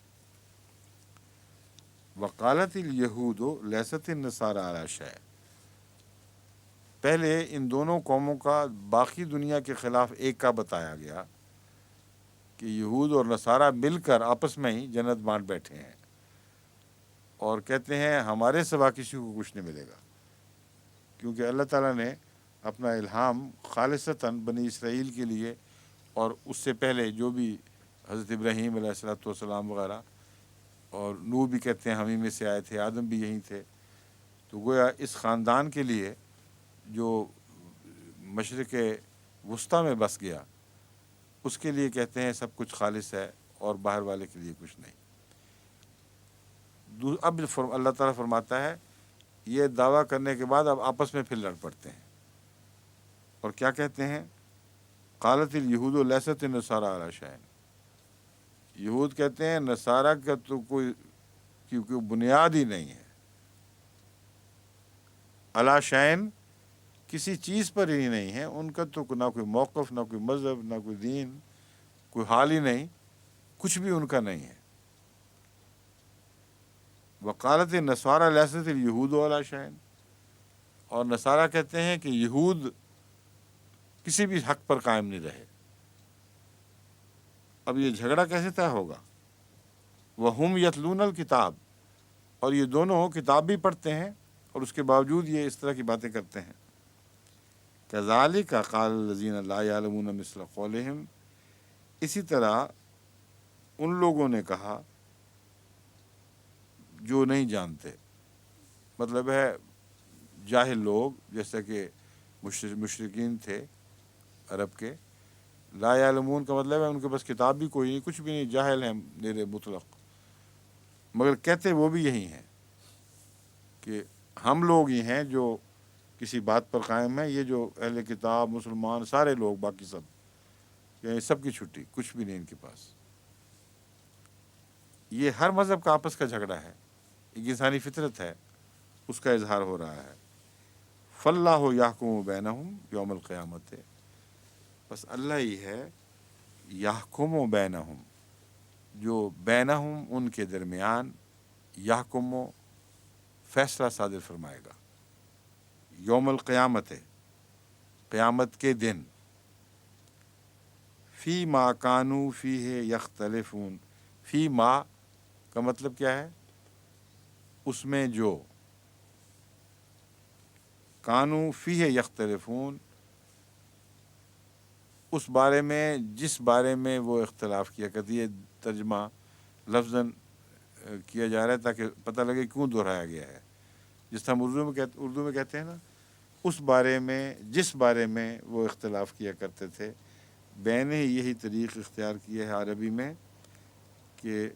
وقالت الیہود لیست النصارى علی شیء، پہلے ان دونوں قوموں کا باقی دنیا کے خلاف ایک کا بتایا گیا کہ یہود اور نصارہ مل کر آپس میں ہی جنت بانٹ بیٹھے ہیں، اور کہتے ہیں ہمارے سوا کسی کو کچھ نہیں ملے گا، کیونکہ اللہ تعالیٰ نے اپنا الہام خالصتاً بنی اسرائیل کے لیے، اور اس سے پہلے جو بھی حضرت ابراہیم علیہ الصلوۃ والسلام وغیرہ، اور نوح بھی کہتے ہیں ہم ہی میں سے آئے تھے، آدم بھی یہیں تھے، تو گویا اس خاندان کے لیے جو مشرق وسطیٰ میں بس گیا، اس کے لیے کہتے ہیں سب کچھ خالص ہے، اور باہر والے کے لیے کچھ نہیں۔ اب اللہ تعالیٰ فرماتا ہے یہ دعویٰ کرنے کے بعد اب آپس میں پھر لڑ پڑتے ہیں، اور کیا کہتے ہیں؟ قالت الیہود لیست النصارى علی شیء، یہود کہتے ہیں نصارہ کا تو کوئی کیونکہ بنیاد ہی نہیں ہے، علی شیء، کسی چیز پر ہی نہیں ہے، ان کا تو نہ کوئی موقف، نہ کوئی مذہب، نہ کوئی دین، کوئی حال ہی نہیں، کچھ بھی ان کا نہیں ہے۔ وقالت النصارى لیست الیہود علی شیء، اور نصارہ کہتے ہیں کہ یہود کسی بھی حق پر قائم نہیں رہے۔ اب یہ جھگڑا کیسے طے ہوگا؟ وَهُمْ يَتْلُونَ الْكِتَابَ، اور یہ دونوں کتاب بھی پڑھتے ہیں، اور اس کے باوجود یہ اس طرح کی باتیں کرتے ہیں۔ كَذَلِكَ قَالَ الَّذِينَ لَا يَعْلَمُونَ مِثْلَ قَوْلِهِمْ، اسی طرح ان لوگوں نے کہا جو نہیں جانتے، مطلب ہے جاہل لوگ، جیسا کہ مشرکین تھے عرب کے، لا یعلمون کا مطلب ہے ان کے پاس کتاب بھی کوئی نہیں، کچھ بھی نہیں، جاہل ہیں میرے مطلق، مگر کہتے وہ بھی یہی ہیں کہ ہم لوگ ہی ہیں جو کسی بات پر قائم ہیں. یہ جو اہل کتاب مسلمان سارے لوگ باقی سب یعنی سب کی چھٹی, کچھ بھی نہیں ان کے پاس. یہ ہر مذہب کا آپس کا جھگڑا ہے, ایک انسانی فطرت ہے, اس کا اظہار ہو رہا ہے. فاللہ یحکم بینہم یوم القیامت, بس اللہ ہی ہے یحکم بینہم, جو بینہم ان کے درمیان, یحکم فیصلہ صادر فرمائے گا. یوم القیامت, قیامت کے دن. فی ما کانوا فیہ یختلفون, فی ما کا مطلب کیا ہے؟ اس میں جو, کانوا فیہ یختلفون, اس بارے میں جس بارے میں وہ اختلاف کیا کرتی ہے. ترجمہ لفظاً کیا جا رہا ہے تاکہ پتہ لگے کیوں دہرایا گیا ہے. جس طرح اردو میں کہتے ہیں نا, اس بارے میں جس بارے میں وہ اختلاف کیا کرتے تھے. میں نے یہی طریق اختیار کیا ہے عربی میں کہ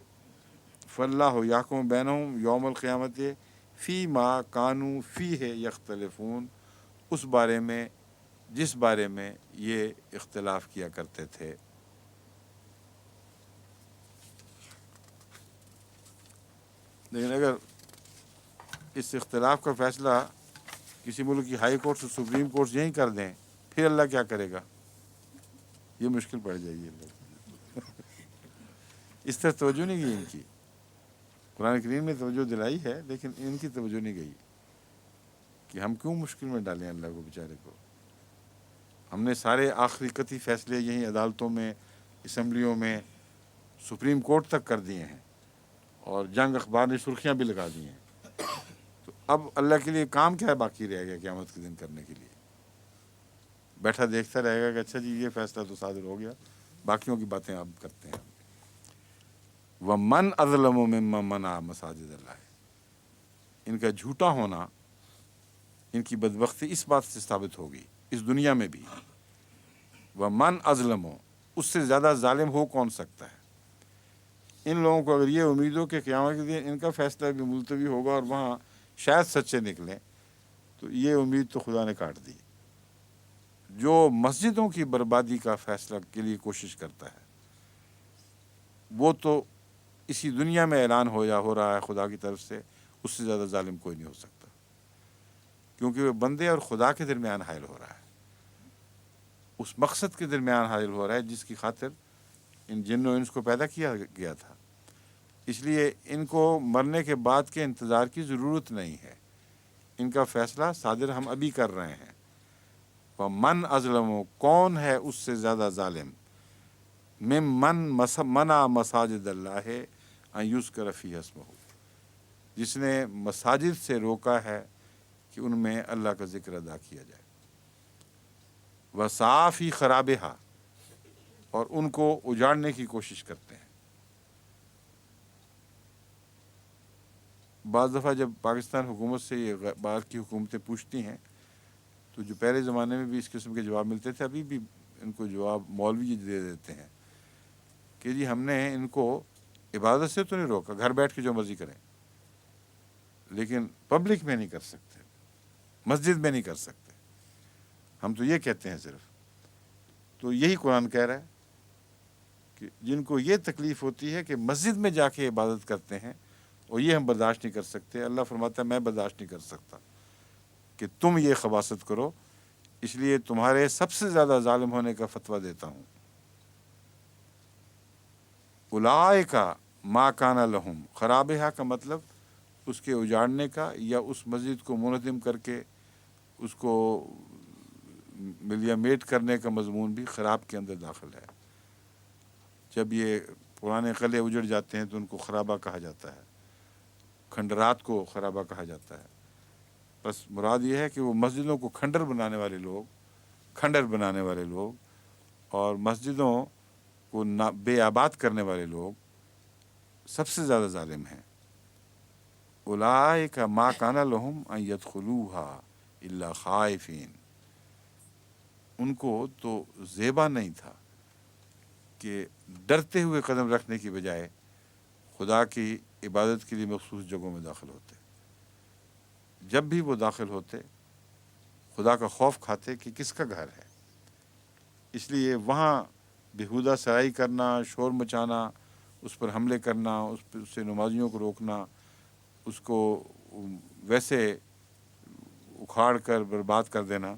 فاللہ یحکم بینہم یوم القیامت فی ما کانوا فیہ یختلفون, اس بارے میں جس بارے میں یہ اختلاف کیا کرتے تھے. لیکن اگر اس اختلاف کا فیصلہ کسی ملک کی ہائی کورٹ سے سپریم کورٹ یہیں کر دیں, پھر اللہ کیا کرے گا؟ یہ مشکل پڑ جائے گی اللہ. اس طرح توجہ نہیں گئی ان کی. قرآن کریم نے توجہ دلائی ہے لیکن ان کی توجہ نہیں گئی کہ ہم کیوں مشکل میں ڈالیں اللہ کو بیچارے کو. ہم نے سارے آخری قطعی فیصلے یہیں عدالتوں میں, اسمبلیوں میں, سپریم کورٹ تک کر دیے ہیں, اور جنگ اخبار نے سرخیاں بھی لگا دی ہیں. تو اب اللہ کے لیے کام کیا باقی رہ گیا قیامت کے دن کرنے کے لیے؟ بیٹھا دیکھتا رہے گا کہ اچھا جی یہ فیصلہ تو صادر ہو گیا, باقیوں کی باتیں آپ کرتے ہیں. وَمَنْ أَظْلَمُ مِمَّنْ مَنَعَ مَسَاجِدَ اللَّهِ, ان کا جھوٹا ہونا, ان کی بدبختی اس بات سے ثابت ہوگی اس دنیا میں بھی. وَمَنْ أَظْلَمُ, اس سے زیادہ ظالم ہو کون سکتا ہے؟ ان لوگوں کو اگر یہ امید ہو کہ قیامت کے دن ان کا فیصلہ بھی ملتوی ہوگا اور وہاں شاید سچے نکلیں, تو یہ امید تو خدا نے کاٹ دی. جو مسجدوں کی بربادی کا فیصلہ کے لیے کوشش کرتا ہے, وہ تو اسی دنیا میں اعلان ہو رہا ہے خدا کی طرف سے, اس سے زیادہ ظالم کوئی نہیں ہو سکتا, کیونکہ وہ بندے اور خدا کے درمیان حائل ہو رہا ہے, اس مقصد کے درمیان حائل ہو رہا ہے جس کی خاطر ان جن و انس کو پیدا کیا گیا تھا. اس لیے ان کو مرنے کے بعد کے انتظار کی ضرورت نہیں ہے, ان کا فیصلہ صادر ہم ابھی کر رہے ہیں. وَمَنْ أَظْلَمُ, کون ہے اس سے زیادہ ظالم, ممن منع مساجد اللہ ان یذکر فیہا اسمہ, جس نے مساجد سے روکا ہے کہ ان میں اللہ کا ذکر ادا کیا جائے. وسعی فی خرابہا, اور ان کو اجاڑنے کی کوشش کرتے ہیں. بعض دفعہ جب پاکستان حکومت سے یہ باہر کی حکومتیں پوچھتی ہیں تو جو پہلے زمانے میں بھی اس قسم کے جواب ملتے تھے, ابھی بھی ان کو جواب مولوی دے دیتے ہیں کہ جی ہم نے ان کو عبادت سے تو نہیں روکا, گھر بیٹھ کے جو مرضی کریں, لیکن پبلک میں نہیں کر سکتے, مسجد میں نہیں کر سکتے, ہم تو یہ کہتے ہیں صرف. تو یہی قرآن کہہ رہا ہے کہ جن کو یہ تکلیف ہوتی ہے کہ مسجد میں جا کے عبادت کرتے ہیں, اور یہ ہم برداشت نہیں کر سکتے, اللہ فرماتا ہے میں برداشت نہیں کر سکتا کہ تم یہ خباثت کرو, اس لیے تمہارے سب سے زیادہ ظالم ہونے کا فتویٰ دیتا ہوں. اولئک ما کان لہم, خرابہا کا مطلب اس کے اجاڑنے کا, یا اس مسجد کو منہدم کر کے اس کو ملیا میٹ کرنے کا مضمون بھی خراب کے اندر داخل ہے. جب یہ پرانے قلعے اجڑ جاتے ہیں تو ان کو خرابہ کہا جاتا ہے, کھنڈرات کو خرابہ کہا جاتا ہے. بس مراد یہ ہے کہ وہ مسجدوں کو کھنڈر بنانے والے لوگ اور مسجدوں کو بے آباد کرنے والے لوگ سب سے زیادہ ظالم ہیں. اولئک ما کان لہم ان یدخلوها الا خائفین, ان کو تو زیبا نہیں تھا کہ ڈرتے ہوئے قدم رکھنے کی بجائے خدا کی عبادت کے لیے مخصوص جگہوں میں داخل ہوتے. جب بھی وہ داخل ہوتے خدا کا خوف کھاتے کہ کس کا گھر ہے. اس لیے وہاں بیہودہ سرائی کرنا، شور مچانا، اس پر حملے کرنا، اس سے نمازیوں کو روکنا، اس کو ویسے اکھاڑ کر برباد کر دینا،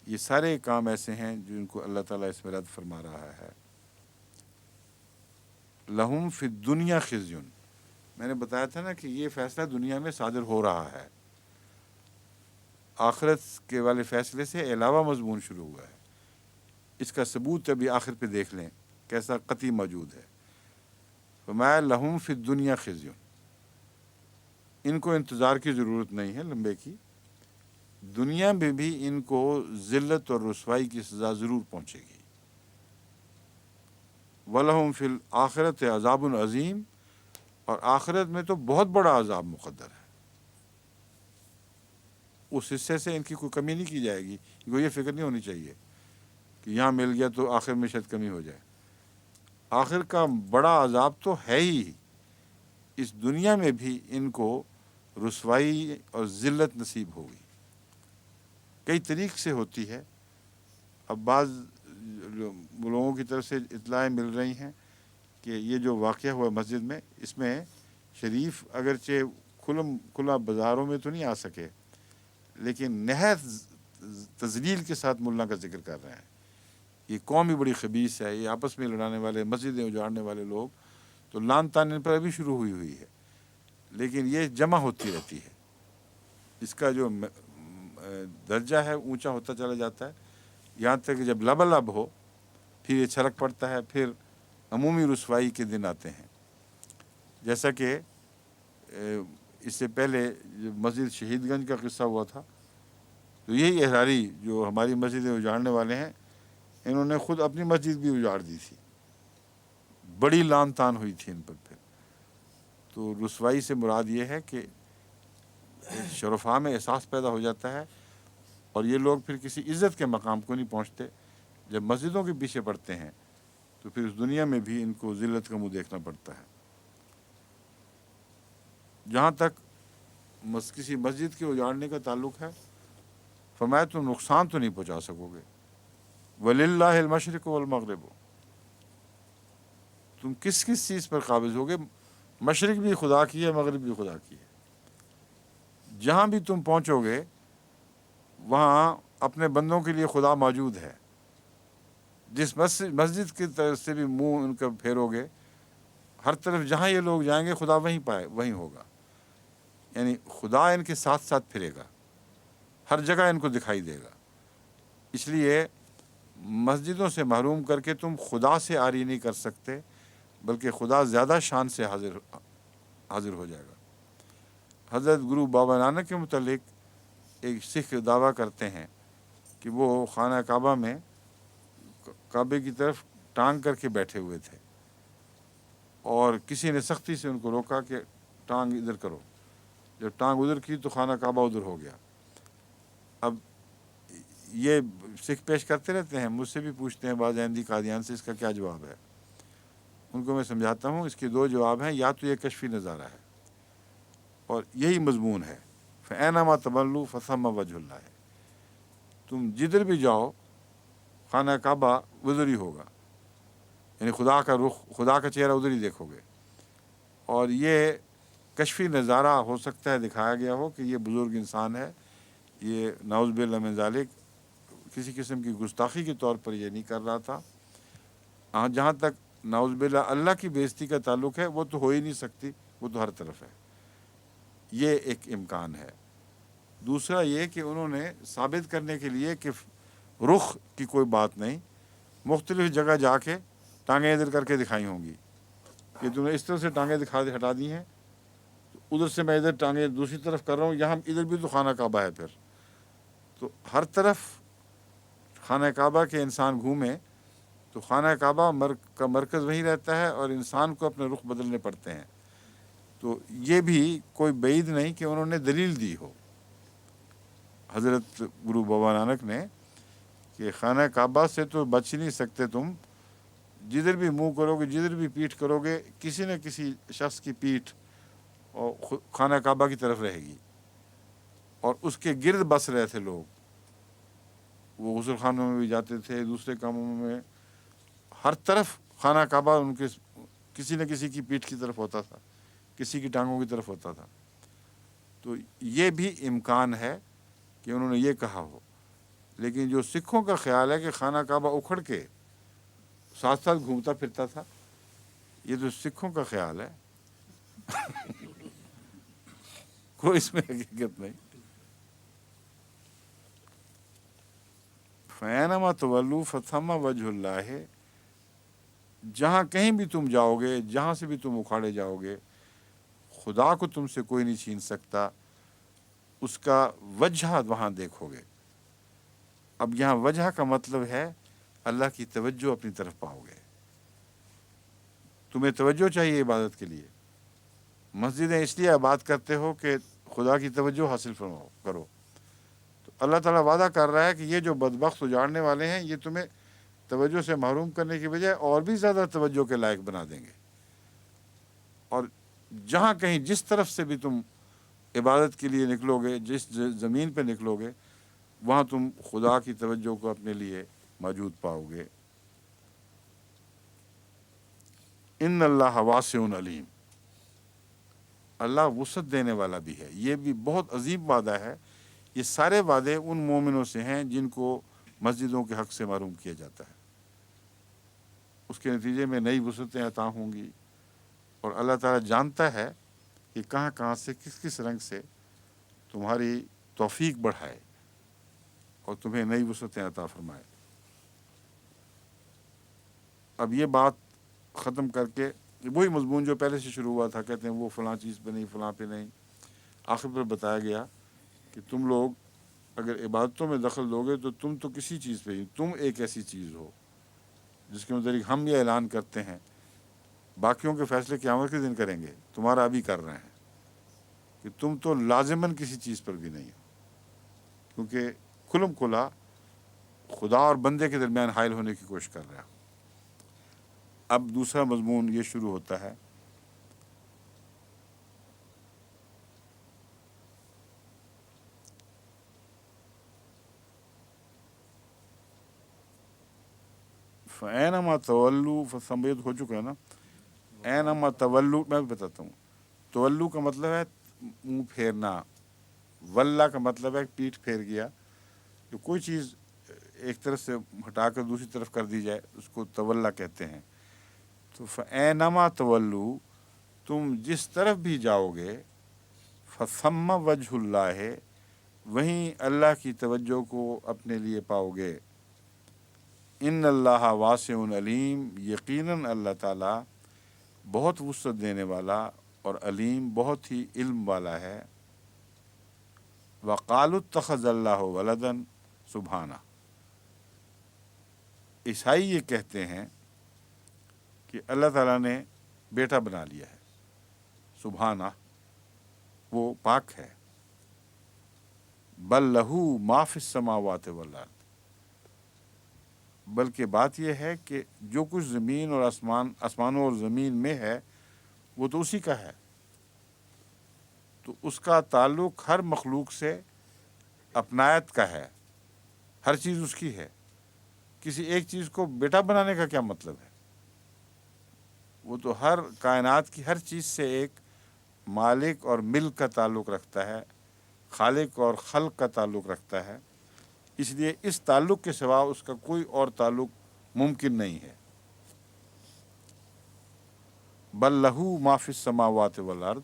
یہ سارے کام ایسے ہیں جن کو اللہ تعالیٰ اس میں رد فرما رہا ہے. لہم فی الدنیا خزیون، میں نے بتایا تھا نا کہ یہ فیصلہ دنیا میں صادر ہو رہا ہے، آخرت کے والے فیصلے سے علاوہ مضمون شروع ہوا ہے. اس کا ثبوت ابھی آخر پہ دیکھ لیں کیسا قطعی موجود ہے. فرمایا لہم فی الدنیا خزیون، ان کو انتظار کی ضرورت نہیں ہے لمبے کی، دنیا میں بھی ان کو ذلت اور رسوائی کی سزا ضرور پہنچے گی. وَلَهُمْ فِي الْآخِرَةِ عَذَابٌ عظیم، اور آخرت میں تو بہت بڑا عذاب مقدر ہے، اس حصے سے ان کی کوئی کمی نہیں کی جائے گی. ان کو یہ فکر نہیں ہونی چاہیے کہ یہاں مل گیا تو آخر میں شاید کمی ہو جائے. آخر کا بڑا عذاب تو ہے ہی، اس دنیا میں بھی ان کو رسوائی اور ذلت نصیب ہوگی. کئی طریق سے ہوتی ہے. اب بعض لوگوں کی طرف سے اطلاعیں مل رہی ہیں کہ یہ جو واقعہ ہوا مسجد میں، اس میں شریف اگرچہ کھلا بازاروں میں تو نہیں آ سکے، لیکن نہایت تذلیل کے ساتھ ملا کا ذکر کر رہے ہیں. یہ قوم بھی بڑی خبیث ہے، یہ آپس میں لڑانے والے، مسجدیں اجاڑنے والے لوگ، تو لان تان ان پر ابھی شروع ہوئی ہے، لیکن یہ جمع ہوتی رہتی ہے. اس کا جو درجہ ہے اونچا ہوتا چلا جاتا ہے، یہاں تک کہ جب لبالب ہو پھر یہ چھلک پڑتا ہے، پھر عمومی رسوائی کے دن آتے ہیں. جیسا کہ اس سے پہلے جو مسجد شہید گنج کا قصہ ہوا تھا، تو یہی احراری جو ہماری مسجدیں اجاڑنے والے ہیں، انہوں نے خود اپنی مسجد بھی اجاڑ دی تھی، بڑی لان تان ہوئی تھی ان پر. پھر تو رسوائی سے مراد یہ ہے کہ شرفاء میں احساس پیدا ہو جاتا ہے، اور یہ لوگ پھر کسی عزت کے مقام کو نہیں پہنچتے. جب مسجدوں کے پیچھے پڑتے ہیں تو پھر اس دنیا میں بھی ان کو ذلت کا منہ دیکھنا پڑتا ہے. جہاں تک کسی مسجد کے اجاڑنے کا تعلق ہے، فرمایا تم نقصان تو نہیں پہنچا سکو گے. وَلِلَّهِ الْمَشْرِقُ وَالْمَغْرِبُ، تم کس چیز پر قابض ہوگے؟ مشرق بھی خدا کی ہے، مغرب بھی خدا کی ہے. جہاں بھی تم پہنچو گے وہاں اپنے بندوں کے لیے خدا موجود ہے. جس مسجد کی طرف سے بھی منہ ان کا پھیرو گے، ہر طرف جہاں یہ لوگ جائیں گے خدا وہیں ہوگا. یعنی خدا ان کے ساتھ ساتھ پھرے گا، ہر جگہ ان کو دکھائی دے گا. اس لیے مسجدوں سے محروم کر کے تم خدا سے آری نہیں کر سکتے، بلکہ خدا زیادہ شان سے حاضر ہو جائے گا. حضرت گرو بابا نانک کے متعلق ایک سکھ دعویٰ کرتے ہیں کہ وہ خانہ کعبہ میں کعبے کی طرف ٹانگ کر کے بیٹھے ہوئے تھے، اور کسی نے سختی سے ان کو روکا کہ ٹانگ ادھر کرو. جب ٹانگ ادھر کی تو خانہ کعبہ ادھر ہو گیا. اب یہ سکھ پیش کرتے رہتے ہیں، مجھ سے بھی پوچھتے ہیں بعض احمدی قادیان سے اس کا کیا جواب ہے. ان کو میں سمجھاتا ہوں اس کے دو جواب ہیں. یا تو یہ کشفی نظارہ ہے اور یہی مضمون ہے، فَأَيْنَمَا تَوَلُّوا فَثَمَّ وَجْهُ اللَّهِ، تم جدھر بھی جاؤ خانہ کعبہ ادھر ہی ہوگا، یعنی خدا کا رخ، خدا کا چہرہ ادھر ہی دیکھو گے. اور یہ کشفی نظارہ ہو سکتا ہے دکھایا گیا ہو کہ یہ بزرگ انسان ہے، یہ نعوذ باللہ من ذالک کسی قسم کی گستاخی کے طور پر یہ نہیں کر رہا تھا. جہاں تک نعوذ باللہ اللہ کی بے عزتی کا تعلق ہے، وہ تو ہو ہی نہیں سکتی، وہ تو ہر طرف ہے. یہ ایک امکان ہے. دوسرا یہ کہ انہوں نے ثابت کرنے کے لیے کہ رخ کی کوئی بات نہیں، مختلف جگہ جا کے ٹانگیں ادھر کر کے دکھائی ہوں گی کہ تم نے اس طرح سے ٹانگیں ہٹا دی ہیں، ادھر سے میں ادھر ٹانگیں دوسری طرف کر رہا ہوں، یہاں ادھر بھی تو خانہ کعبہ ہے. پھر تو ہر طرف خانہ کعبہ کے انسان گھومے تو خانہ کعبہ کا مرکز وہی رہتا ہے، اور انسان کو اپنے رخ بدلنے پڑتے ہیں. تو یہ بھی کوئی بعید نہیں کہ انہوں نے دلیل دی ہو حضرت گرو بابا نانک نے کہ خانہ کعبہ سے تو بچ نہیں سکتے تم، جدھر بھی منہ کرو گے، جدھر بھی پیٹھ کرو گے، کسی نہ کسی شخص کی پیٹھ اور خانہ کعبہ کی طرف رہے گی. اور اس کے گرد بس رہے تھے لوگ. وہ غسل خانوں میں بھی جاتے تھے, دوسرے کاموں میں, ہر طرف خانہ کعبہ ان کے کسی نہ کسی کی پیٹھ کی طرف ہوتا تھا, کسی کی ٹانگوں کی طرف ہوتا تھا. تو یہ بھی امکان ہے کہ انہوں نے یہ کہا ہو. لیکن جو سکھوں کا خیال ہے کہ خانہ کعبہ اکھڑ کے ساتھ ساتھ گھومتا پھرتا تھا, یہ تو سکھوں کا خیال ہے, کوئی اس میں حقیقت نہیں. فَأَيْنَمَا تُوَلُّوا فَثَمَّ وَجْهُ اللَّهِ, جہاں کہیں بھی تم جاؤ گے, جہاں سے بھی تم اکھاڑے جاؤ گے, خدا کو تم سے کوئی نہیں چھین سکتا, اس کا وجہ وہاں دیکھو گے. اب یہاں وجہ کا مطلب ہے اللہ کی توجہ اپنی طرف پاؤ گے. تمہیں توجہ چاہیے عبادت کے لیے, مسجدیں اس لیے آباد کرتے ہو کہ خدا کی توجہ حاصل کرو. تو اللہ تعالیٰ وعدہ کر رہا ہے کہ یہ جو بدبخت اجاڑنے والے ہیں, یہ تمہیں توجہ سے محروم کرنے کی بجائے اور بھی زیادہ توجہ کے لائق بنا دیں گے. اور جہاں کہیں جس طرف سے بھی تم عبادت کے لیے نکلو گے, جس زمین پہ نکلو گے, وہاں تم خدا کی توجہ کو اپنے لیے موجود پاؤ گے. ان اللہ واسع علیم, اللہ وسعت دینے والا بھی ہے. یہ بھی بہت عظیم وعدہ ہے. یہ سارے وعدے ان مومنوں سے ہیں جن کو مسجدوں کے حق سے محروم کیا جاتا ہے. اس کے نتیجے میں نئی وسعتیں عطا ہوں گی, اور اللہ تعالیٰ جانتا ہے کہ کہاں کہاں سے کس کس رنگ سے تمہاری توفیق بڑھائے اور تمہیں نئی وسعتیں عطا فرمائے. اب یہ بات ختم کر کے وہی مضمون جو پہلے سے شروع ہوا تھا, کہتے ہیں وہ فلاں چیز پہ نہیں, فلاں پہ نہیں, آخر پر بتایا گیا کہ تم لوگ اگر عبادتوں میں دخل دو گے تو تم تو کسی چیز پہ ہی, تم ایک ایسی چیز ہو جس کے متعلق ہم یہ اعلان کرتے ہیں, باقیوں کے فیصلے قیامت کے دن کریں گے, تمہارا ابھی کر رہے ہیں, کہ تم تو لازماً کسی چیز پر بھی نہیں ہو, کیونکہ کھلم کھلا خدا اور بندے کے درمیان حائل ہونے کی کوشش کر رہا ہے. اب دوسرا مضمون یہ شروع ہوتا ہے, فَأَيْنَمَا تَوَلُّوا فَثَمَّ, ہو چکا ہے نا. اینما تولو, میں بھی بتاتا ہوں. تولو کا مطلب ہے منہ پھیرنا, واللہ کا مطلب ہے پیٹھ پھیر گیا. جو کوئی چیز ایک طرف سے ہٹا کر دوسری طرف کر دی جائے اس کو تولا کہتے ہیں. تو فَأَيْنَمَا تَوَلُّوا, تم جس طرف بھی جاؤ گے, فَثَمَّ وَجْهُ اللَّهِ, وہیں اللہ کی توجہ کو اپنے لیے پاؤ گے. ان اللہ واسع علیم, یقیناً اللہ تعالیٰ بہت وسعت دینے والا اور علیم, بہت ہی علم والا ہے. وقالوا اتخذ اللہ ولدا, سبحانہ, عیسائی یہ کہتے ہیں کہ اللہ تعالیٰ نے بیٹا بنا لیا ہے, سبحانہ, وہ پاک ہے. بل لہو ما فی السماوات والارض, بلکہ بات یہ ہے کہ جو کچھ زمین اور آسمانوں اور زمین میں ہے وہ تو اسی کا ہے. تو اس کا تعلق ہر مخلوق سے اپنایت کا ہے, ہر چیز اس کی ہے. کسی ایک چیز کو بیٹا بنانے کا کیا مطلب ہے؟ وہ تو ہر کائنات کی ہر چیز سے ایک مالک اور ملک کا تعلق رکھتا ہے, خالق اور خلق کا تعلق رکھتا ہے. اس لیے اس تعلق کے سوا اس کا کوئی اور تعلق ممکن نہیں ہے. بل لہو ما فی السماوات والارض,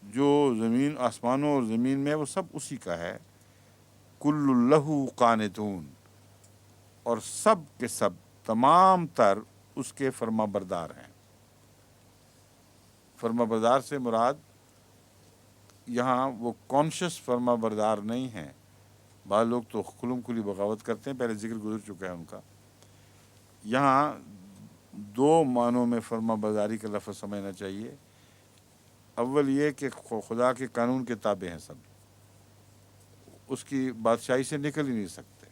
جو زمین, آسمانوں اور زمین میں, وہ سب اسی کا ہے. کل لہو قانتون, اور سب کے سب, تمام تر اس کے فرما بردار ہیں. فرما بردار سے مراد یہاں وہ کانشس فرما بردار نہیں ہیں. بعض لوگ تو کھلم کھلی بغاوت کرتے ہیں, پہلے ذکر گزر چکا ہے ان کا. یہاں دو معنوں میں فرما برداری کا لفظ سمجھنا چاہیے. اول یہ کہ خدا کے قانون کے تابع ہیں سب, اس کی بادشاہی سے نکل ہی نہیں سکتے.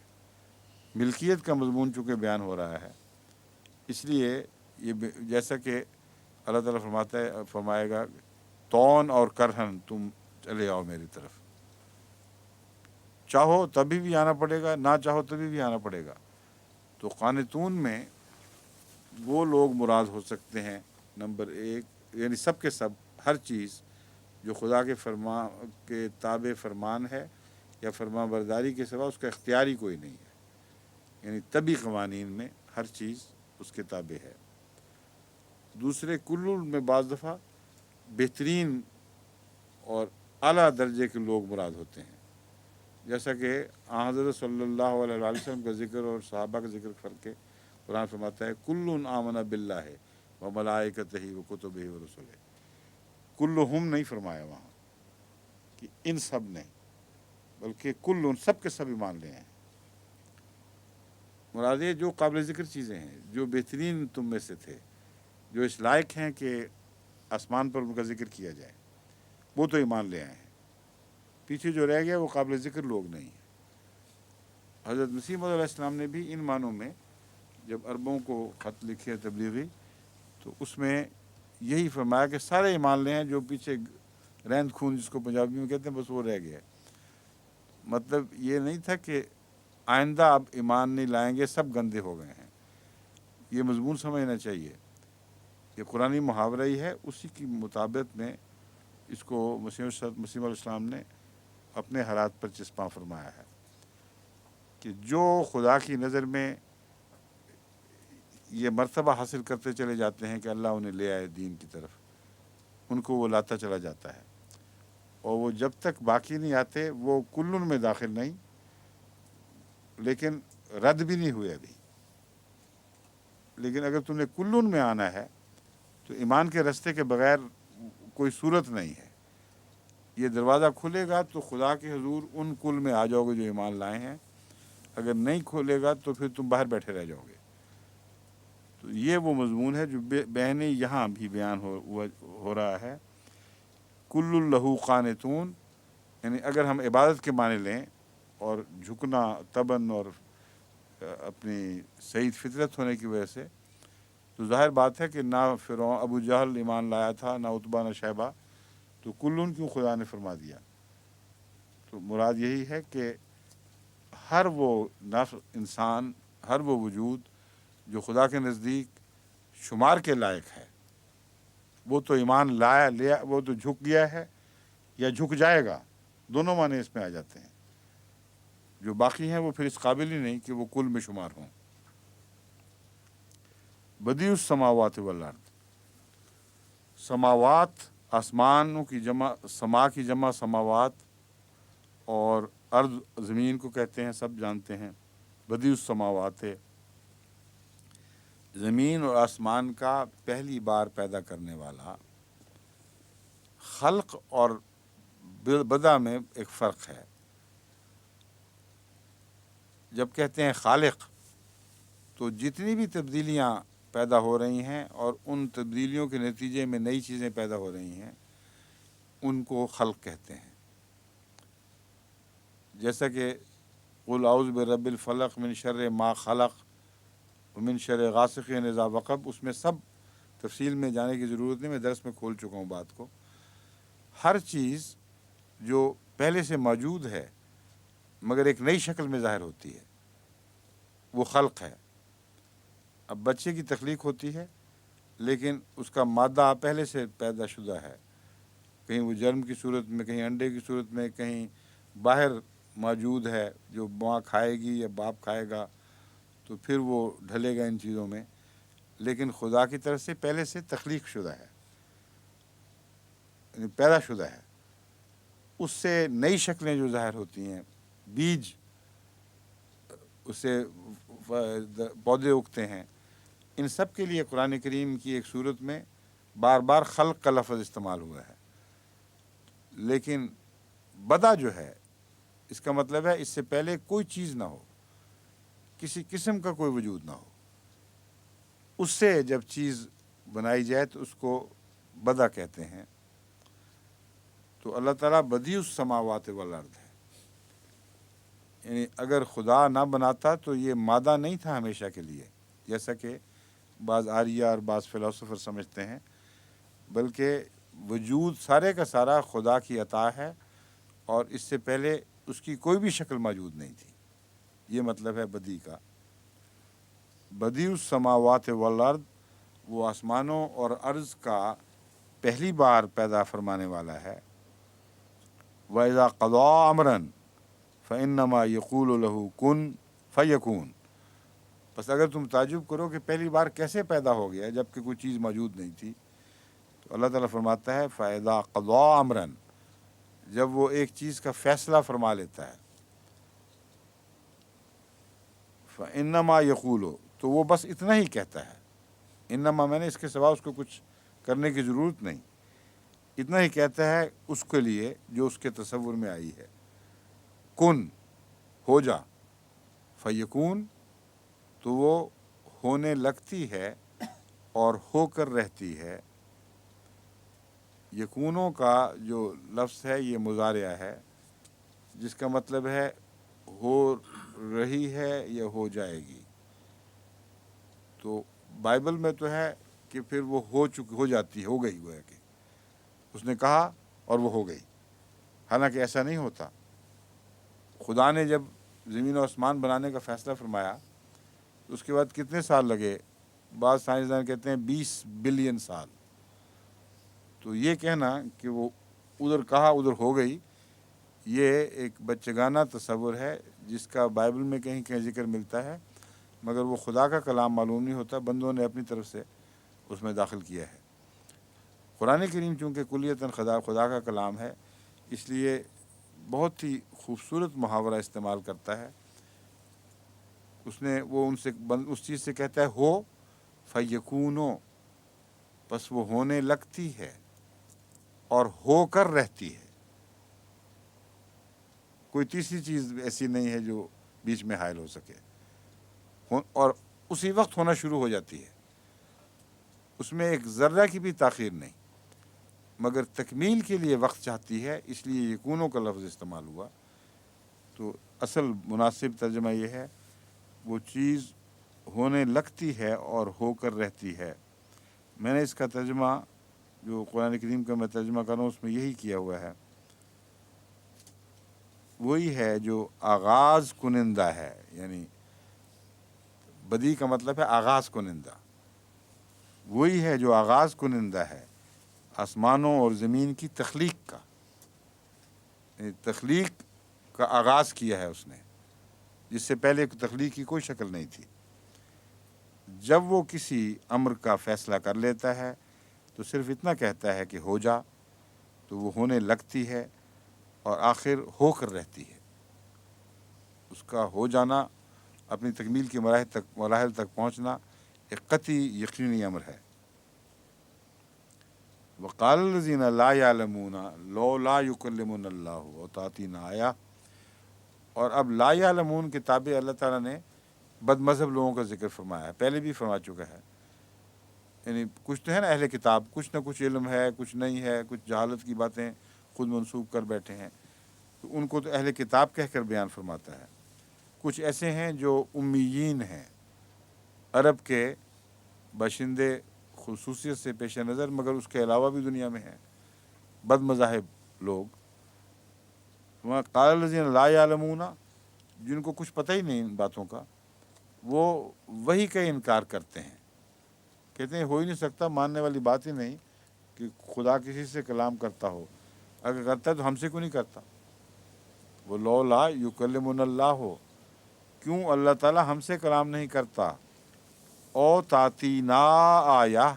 ملکیت کا مضمون چونکہ بیان ہو رہا ہے, اس لیے یہ جیسا کہ اللہ تعالیٰ فرمائے گا, تون اور کرہن تم چلے آؤ میری طرف. چاہو تبھی بھی آنا پڑے گا، نہ چاہو تبھی بھی آنا پڑے گا۔ تو قانتون میں وہ لوگ مراد ہو سکتے ہیں، نمبر ایک یعنی سب کے سب، ہر چیز جو خدا کے تابع فرمان ہے یا فرما برداری کے سوا اس کا اختیاری کوئی نہیں ہے، یعنی طبی قوانین میں ہر چیز اس کے تابع ہے۔ دوسرے کل میں بعض دفعہ بہترین اور اعلیٰ درجے کے لوگ مراد ہوتے ہیں، جیسا کہ حضرت صلی اللہ علیہ وسلم کا ذکر اور صحابہ کا ذکر کر کے قرآن فرماتا ہے کل آمن باللہ و ملائکتہ و کتبہ و رسلہ۔ کلہم نہیں فرمایا وہاں کہ ان سب نے، بلکہ کل سب کے سب ایمان لے ہیں۔ مراد یہ جو قابل ذکر چیزیں ہیں، جو بہترین تم میں سے تھے، جو اس لائق ہیں کہ آسمان پر ان کا ذکر کیا جائے، وہ تو ایمان لے آئے ہیں۔ پیچھے جو رہ گیا وہ قابل ذکر لوگ نہیں ہیں۔ حضرت مسیح موعود علیہ السلام نے بھی ان معنوں میں جب عربوں کو خط لکھے تبلیغی، تو اس میں یہی فرمایا کہ سارے ایمان لے ہیں، جو پیچھے رہند خون جس کو پنجابی میں کہتے ہیں بس وہ رہ گیا۔ مطلب یہ نہیں تھا کہ آئندہ اب ایمان نہیں لائیں گے، سب گندے ہو گئے ہیں۔ یہ مضمون سمجھنا چاہیے کہ قرآنی محاورہ ہی ہے، اسی کی مطابق میں اس کو مسیح علیہ السلام نے اپنے حالات پر چسپاں فرمایا ہے کہ جو خدا کی نظر میں یہ مرتبہ حاصل کرتے چلے جاتے ہیں کہ اللہ انہیں لے آئے دین کی طرف، ان کو وہ لاتا چلا جاتا ہے، اور وہ جب تک باقی نہیں آتے وہ کلن میں داخل نہیں، لیکن رد بھی نہیں ہوئے ابھی۔ لیکن اگر تم نے کلن میں آنا ہے تو ایمان کے رستے کے بغیر کوئی صورت نہیں ہے۔ یہ دروازہ کھلے گا تو خدا کے حضور ان کل میں آ جاؤ گے جو ایمان لائے ہیں، اگر نہیں کھولے گا تو پھر تم باہر بیٹھے رہ جاؤ گے۔ تو یہ وہ مضمون ہے جو بہنیں یہاں بھی بیان ہو رہا ہے۔ کل لہو قانتون، یعنی اگر ہم عبادت کے معنی لیں اور جھکنا تبن اور اپنی سعید فطرت ہونے کی وجہ سے، تو ظاہر بات ہے کہ نہ فرعون ابو جہل ایمان لایا تھا، نہ عتبہ نہ شیبہ، تو کلن کیوں خدا نے فرما دیا؟ تو مراد یہی ہے کہ ہر وہ نفس انسان، ہر وہ وجود جو خدا کے نزدیک شمار کے لائق ہے، وہ تو ایمان لیا، وہ تو جھک گیا ہے یا جھک جائے گا، دونوں معنی اس میں آ جاتے ہیں۔ جو باقی ہیں وہ پھر اس قابل ہی نہیں کہ وہ کل میں شمار ہوں۔ بدیع السماوات والارض، سماوات آسمانوں کی جمع، سما کی جمع سماوات، اور ارض زمین کو کہتے ہیں، سب جانتے ہیں۔ بدیع السماوات ہے زمین اور آسمان کا پہلی بار پیدا کرنے والا۔ خلق اور بدع میں ایک فرق ہے۔ جب کہتے ہیں خالق تو جتنی بھی تبدیلیاں پیدا ہو رہی ہیں اور ان تبدیلیوں کے نتیجے میں نئی چیزیں پیدا ہو رہی ہیں، ان کو خلق کہتے ہیں۔ جیسا کہ قل اعوذ برب الفلق من شر ما خلق ومن شر غاسق اذا وقب، اس میں سب تفصیل میں جانے کی ضرورت نہیں، میں درس میں کھول چکا ہوں بات کو۔ ہر چیز جو پہلے سے موجود ہے مگر ایک نئی شکل میں ظاہر ہوتی ہے، وہ خلق ہے۔ اب بچے کی تخلیق ہوتی ہے لیکن اس کا مادہ پہلے سے پیدا شدہ ہے، کہیں وہ جرم کی صورت میں، کہیں انڈے کی صورت میں، کہیں باہر موجود ہے جو ماں کھائے گی یا باپ کھائے گا، تو پھر وہ ڈھلے گا ان چیزوں میں۔ لیکن خدا کی طرف سے پہلے سے تخلیق شدہ ہے، یعنی پیدا شدہ ہے، اس سے نئی شکلیں جو ظاہر ہوتی ہیں، بیج، اس سے پودے اگتے ہیں، ان سب کے لیے قرآن کریم کی ایک صورت میں بار بار خلق کا لفظ استعمال ہوا ہے۔ لیکن بدع جو ہے، اس کا مطلب ہے اس سے پہلے کوئی چیز نہ ہو، کسی قسم کا کوئی وجود نہ ہو، اس سے جب چیز بنائی جائے تو اس کو بدع کہتے ہیں۔ تو اللہ تعالیٰ بدیع السماوات والارض ہے، یعنی اگر خدا نہ بناتا تو یہ مادہ نہیں تھا ہمیشہ کے لیے، جیسا کہ بعض آریہ اور بعض فلاسفر سمجھتے ہیں، بلکہ وجود سارے کا سارا خدا کی عطا ہے، اور اس سے پہلے اس کی کوئی بھی شکل موجود نہیں تھی. یہ مطلب ہے بدی کا. بدیع السماوات والارض، وہ آسمانوں اور ارض کا پہلی بار پیدا فرمانے والا ہے. وَإِذَا قَضَىٰ أَمْرًا فَإِنَّمَا يَقُولُ لَهُ كُن فَيَكُونُ. بس اگر تم تعجب کرو کہ پہلی بار کیسے پیدا ہو گیا جب کہ کوئی چیز موجود نہیں تھی، تو اللہ تعالیٰ فرماتا ہے فَإِذَا قَضَىٰ أَمْرًا، جب وہ ایک چیز کا فیصلہ فرما لیتا ہے. فَإِنَّمَا يَقُولُ، تو وہ بس اتنا ہی کہتا ہے. انما میں نے اس کے سوا اس کو کچھ کرنے کی ضرورت نہیں. اتنا ہی کہتا ہے اس کے لیے جو اس کے تصور میں آئی ہے. کن، ہو جا. فیکون، تو وہ ہونے لگتی ہے اور ہو کر رہتی ہے. یکونوں کا جو لفظ ہے یہ مضارعہ ہے، جس کا مطلب ہے ہو رہی ہے یا ہو جائے گی. تو بائبل میں تو ہے کہ پھر وہ ہو جاتی ہے، ہو گئی، وہ ہے کہ اس نے کہا اور وہ ہو گئی. حالانکہ ایسا نہیں ہوتا. خدا نے جب زمین و آسمان بنانے کا فیصلہ فرمایا تو اس کے بعد کتنے سال لگے؟ بعض سائنسدان کہتے ہیں 20 بلین سال. تو یہ کہنا کہ وہ ادھر کہا ادھر ہو گئی، یہ ایک بچگانہ تصور ہے جس کا بائبل میں کہیں کہیں ذکر ملتا ہے، مگر وہ خدا کا کلام معلوم نہیں ہوتا، بندوں نے اپنی طرف سے اس میں داخل کیا ہے. قرآن کریم چونکہ کلیتاً خدا کا کلام ہے، اس لیے بہت ہی خوبصورت محاورہ استعمال کرتا ہے. اس نے وہ اس چیز سے کہتا ہے ہو فیکونو، بس وہ ہونے لگتی ہے اور ہو کر رہتی ہے. کوئی تیسری چیز ایسی نہیں ہے جو بیچ میں حائل ہو سکے، اور اسی وقت ہونا شروع ہو جاتی ہے. اس میں ایک ذرہ کی بھی تاخیر نہیں، مگر تکمیل کے لیے وقت چاہتی ہے، اس لیے یکونوں کا لفظ استعمال ہوا. تو اصل مناسب ترجمہ یہ ہے وہ چیز ہونے لگتی ہے اور ہو کر رہتی ہے. میں نے اس کا ترجمہ جو قرآن کریم کا میں ترجمہ کر رہا ہوں اس میں یہی کیا ہوا ہے. وہی ہے جو آغاز کنندہ ہے، یعنی بدی کا مطلب ہے آغاز کنندہ. وہی ہے جو آغاز کنندہ ہے آسمانوں اور زمین کی تخلیق کا. یعنی تخلیق کا آغاز کیا ہے اس نے، جس سے پہلے تخلیق کی کوئی شکل نہیں تھی. جب وہ کسی امر کا فیصلہ کر لیتا ہے تو صرف اتنا کہتا ہے کہ ہو جا، تو وہ ہونے لگتی ہے اور آخر ہو کر رہتی ہے. اس کا ہو جانا، اپنی تکمیل کے مراحل تک پہنچنا ایک قطعی یقینی امر ہے. وقال الذین لا یعلمون لولا یکلمنا اللہ وتأتینا آیہ. اور اب لا یعلمون کے تابع اللہ تعالیٰ نے بد مذہب لوگوں کا ذکر فرمایا ہے، پہلے بھی فرما چکا ہے. یعنی کچھ تو ہے نا اہل کتاب، کچھ نہ کچھ علم ہے، کچھ نہیں ہے، کچھ جہالت کی باتیں خود منسوب کر بیٹھے ہیں، تو ان کو تو اہل کتاب کہہ کر بیان فرماتا ہے. کچھ ایسے ہیں جو امیین ہیں، عرب کے باشندے خصوصیت سے پیش نظر، مگر اس کے علاوہ بھی دنیا میں ہیں بد مذاہب لوگ. وہاں قال الذین لا یعلمون، جن کو کچھ پتہ ہی نہیں ان باتوں کا، وہ وہی کا انکار کرتے ہیں. کہتے ہیں ہو ہی نہیں سکتا، ماننے والی بات ہی نہیں کہ خدا کسی سے کلام کرتا ہو. اگر کرتا ہے تو ہم سے کیوں نہیں کرتا؟ وہ لولا یکلمنا اللہ ہو، کیوں اللہ تعالیٰ ہم سے کلام نہیں کرتا؟ او تاتینا آیا،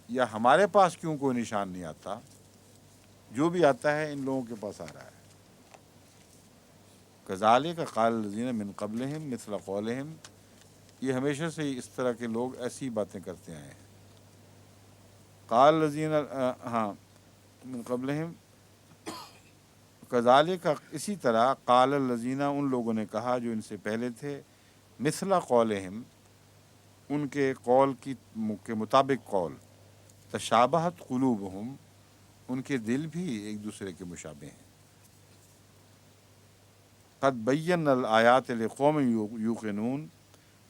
یا ہمارے پاس کیوں کوئی نشان نہیں آتا؟ جو بھی آتا ہے ان لوگوں کے پاس آ رہا ہے. کذالک قال الذین من قبلہم مثل قولہم، یہ ہمیشہ سے ہی اس طرح کے لوگ ایسی باتیں کرتے آئے ہیں. قال الذین، ہاں، من قبلہم کذالک، اسی طرح قال الذین، ان لوگوں نے کہا جو ان سے پہلے تھے، مثل قولہم، ان کے قول کے مطابق قول، تشابہت قلوبہم، ان کے دل بھی ایک دوسرے کے مشابہ ہیں. قد بینا الآیات لقوم یوقنون،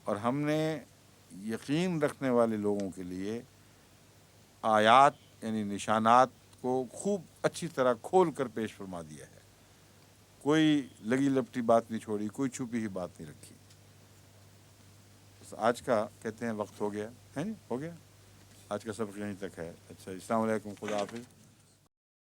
اور ہم نے یقین رکھنے والے لوگوں کے لیے آیات یعنی نشانات کو خوب اچھی طرح کھول کر پیش فرما دیا ہے. کوئی لگی لپٹی بات نہیں چھوڑی، کوئی چھپی ہی بات نہیں رکھی. بس آج کا کہتے ہیں وقت ہو گیا ہے، ہو گیا. آج کا سبق یہیں تک ہے. اچھا، السلام علیکم، خدا حافظ.